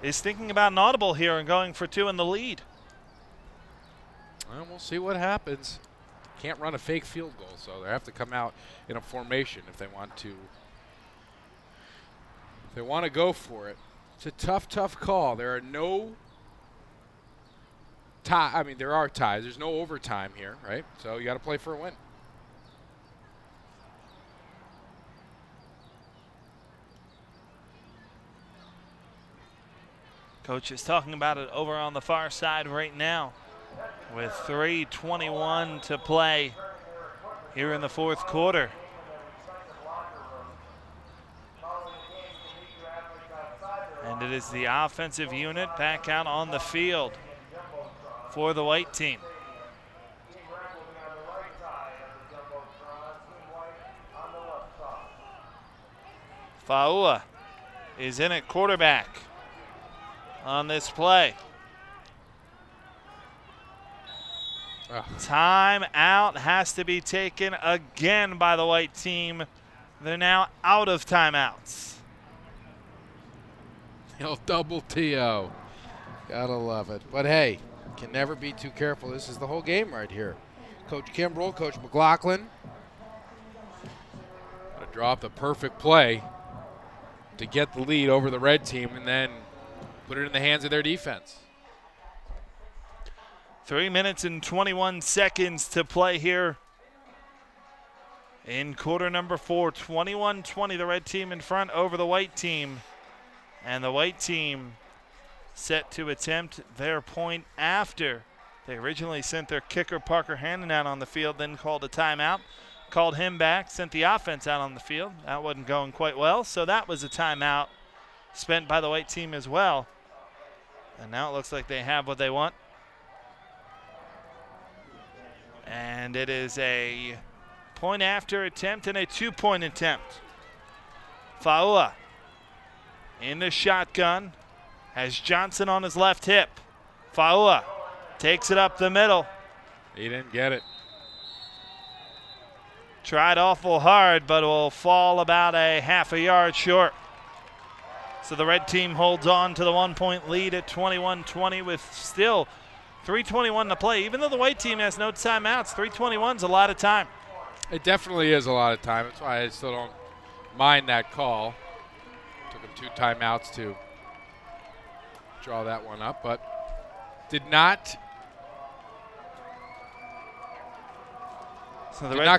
is thinking about an audible here and going for 2 in the lead. Well, we'll see what happens. Can't run a fake field goal, so they have to come out in a formation if they want to. If they want to go for it. It's a tough call. There are no there are ties. There's no overtime here, right? So you got to play for a win. Coach is talking about it over on the far side right now with 3:21 to play here in the 4th quarter. And it is the offensive unit back out on the field for the white team. Faua is in at quarterback on this play. Timeout has to be taken again by the white team. They're now out of timeouts. He'll double TO. Gotta love it. But hey, can never be too careful. This is the whole game right here. Coach Kimbrell, Coach McLaughlin. Gonna draw up the perfect play to get the lead over the red team and then put it in the hands of their defense. 3 minutes and 21 seconds to play here in quarter number 4. 21-20, the red team in front over the white team. And the white team set to attempt their point after they originally sent their kicker Parker Hannon out on the field, then called a timeout, called him back, sent the offense out on the field. That wasn't going quite well, so that was a timeout spent by the white team as well. And now it looks like they have what they want. And it is a point after attempt and a 2-point attempt. Faua in the shotgun has Johnson on his left hip. Faua takes it up the middle. He didn't get it. Tried awful hard, but will fall about a half a yard short. So the red team holds on to the 1-point lead at 21-20 with still 3:21 to play. Even though the white team has no timeouts, 3:21 is a lot of time. It definitely is a lot of time. That's why I still don't mind that call. Took him 2 timeouts to draw that one up, but did not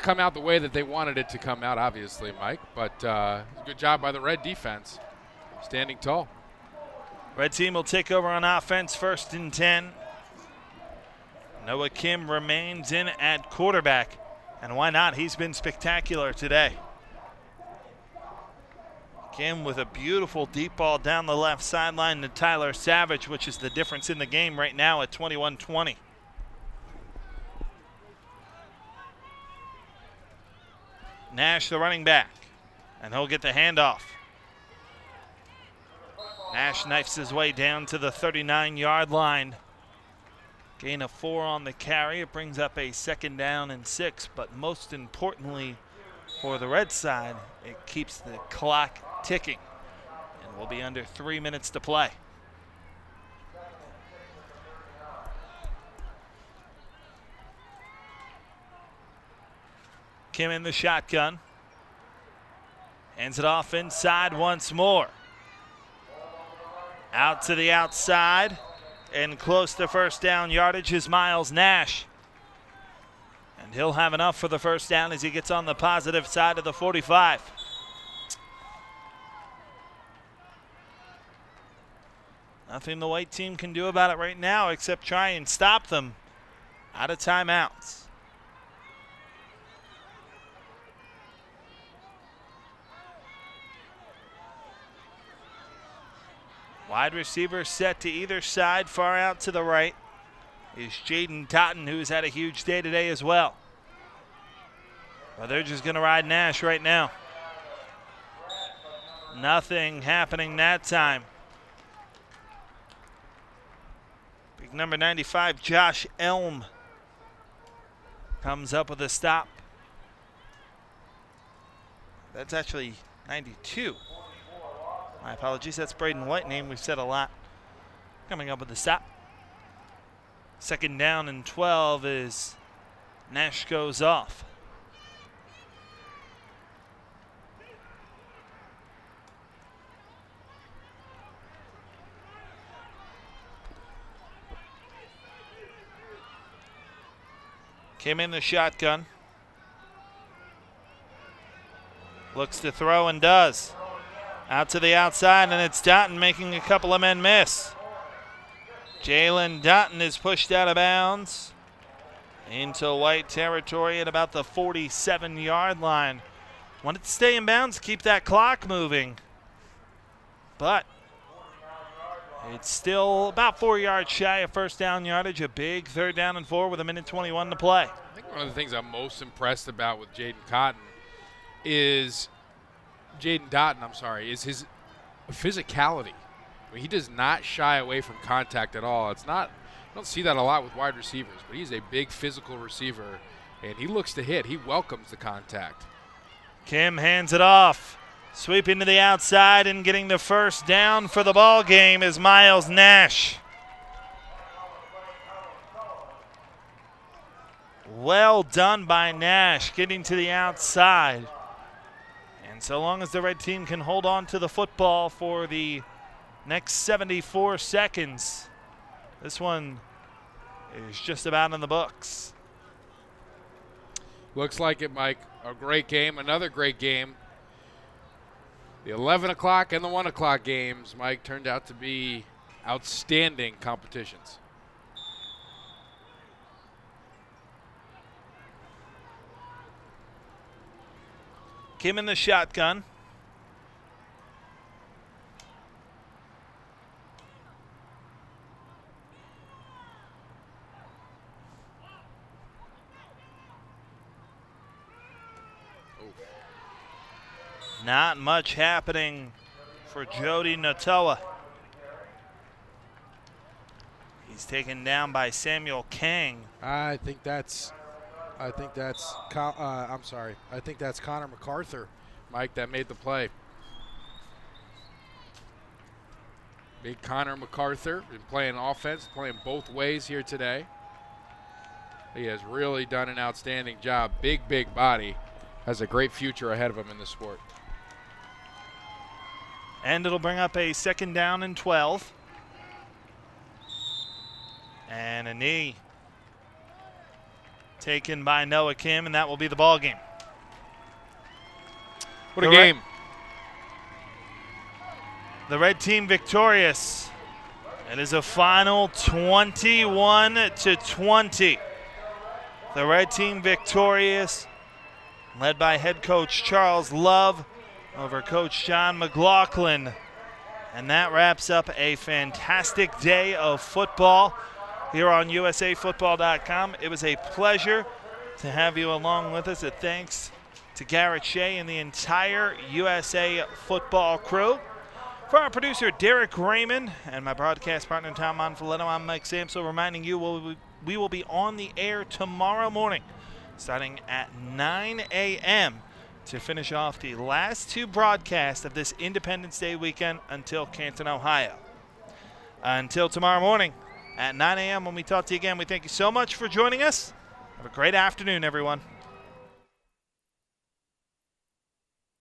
come out the way that they wanted it to come out, obviously, Mike. But good job by the red defense, standing tall. Red team will take over on offense, 1st and 10. Noah Kim remains in at quarterback, and why not? He's been spectacular today. Kim with a beautiful deep ball down the left sideline to Tyler Savage, which is the difference in the game right now at 21-20. Nash, the running back, and he'll get the handoff. Nash knifes his way down to the 39-yard line. Gain of 4 on the carry. It brings up a 2nd down and 6, but most importantly for the red side, it keeps the clock ticking. And we'll be under 3 minutes to play. Kim in the shotgun. Hands it off inside once more. Out to the outside and close to first down yardage is Miles Nash. And he'll have enough for the first down as he gets on the positive side of the 45. Nothing the white team can do about it right now except try and stop them out of timeouts. Wide receiver set to either side, far out to the right is Jaden Totten, who's had a huge day today as well. But they're just going to ride Nash right now. Nothing happening that time. Big number 95, Josh Elm, comes up with a stop. That's actually 92. My apologies, that's Braden White, name we've said a lot. Coming up with a stop. 2nd down and 12 as Nash goes off. Came in the shotgun. Looks to throw and does. Out to the outside, and it's Dotton making a couple of men miss. Jalen Dotton is pushed out of bounds into white territory at about the 47-yard line. Wanted to stay in bounds, keep that clock moving. But it's still about 4 yards shy of first down yardage. A big 3rd down and 4 with 1:21 to play. I think one of the things I'm most impressed about with Jaden Dotton is is his physicality. I mean, he does not shy away from contact at all. It's not, I don't see that a lot with wide receivers, but he's a big physical receiver, and he looks to hit. He welcomes the contact. Kim hands it off. Sweeping to the outside and getting the first down for the ball game is Miles Nash. Well done by Nash, getting to the outside. And so long as the red team can hold on to the football for the next 74 seconds, this one is just about in the books. Looks like it, Mike. A great game, another great game. The 11 o'clock and the 1 o'clock games, Mike, turned out to be outstanding competitions. Kim in the shotgun. Not much happening for Jody Notoa. He's taken down by Samuel Kang. I think that's Connor MacArthur, Mike, that made the play. Big Connor MacArthur been playing offense, playing both ways here today. He has really done an outstanding job. Big body. Has a great future ahead of him in this sport. And it'll bring up a 2nd down and 12. And a knee taken by Noah Kim, and that will be the ball game. What a game. The red team victorious. It is a final 21-20. The red team victorious, led by head coach Charles Love over Coach John McLaughlin. And that wraps up a fantastic day of football here on USAFootball.com. It was a pleasure to have you along with us. Thanks to Garrett Shea and the entire USA Football crew. For our producer, Derek Raymond, and my broadcast partner, Tom Monfiletto, I'm Mike Samso, reminding you we will be on the air tomorrow morning, starting at 9 a.m. to finish off the last two broadcasts of this Independence Day weekend until Canton, Ohio. Until tomorrow morning at 9 a.m. when we talk to you again, we thank you so much for joining us. Have a great afternoon, everyone.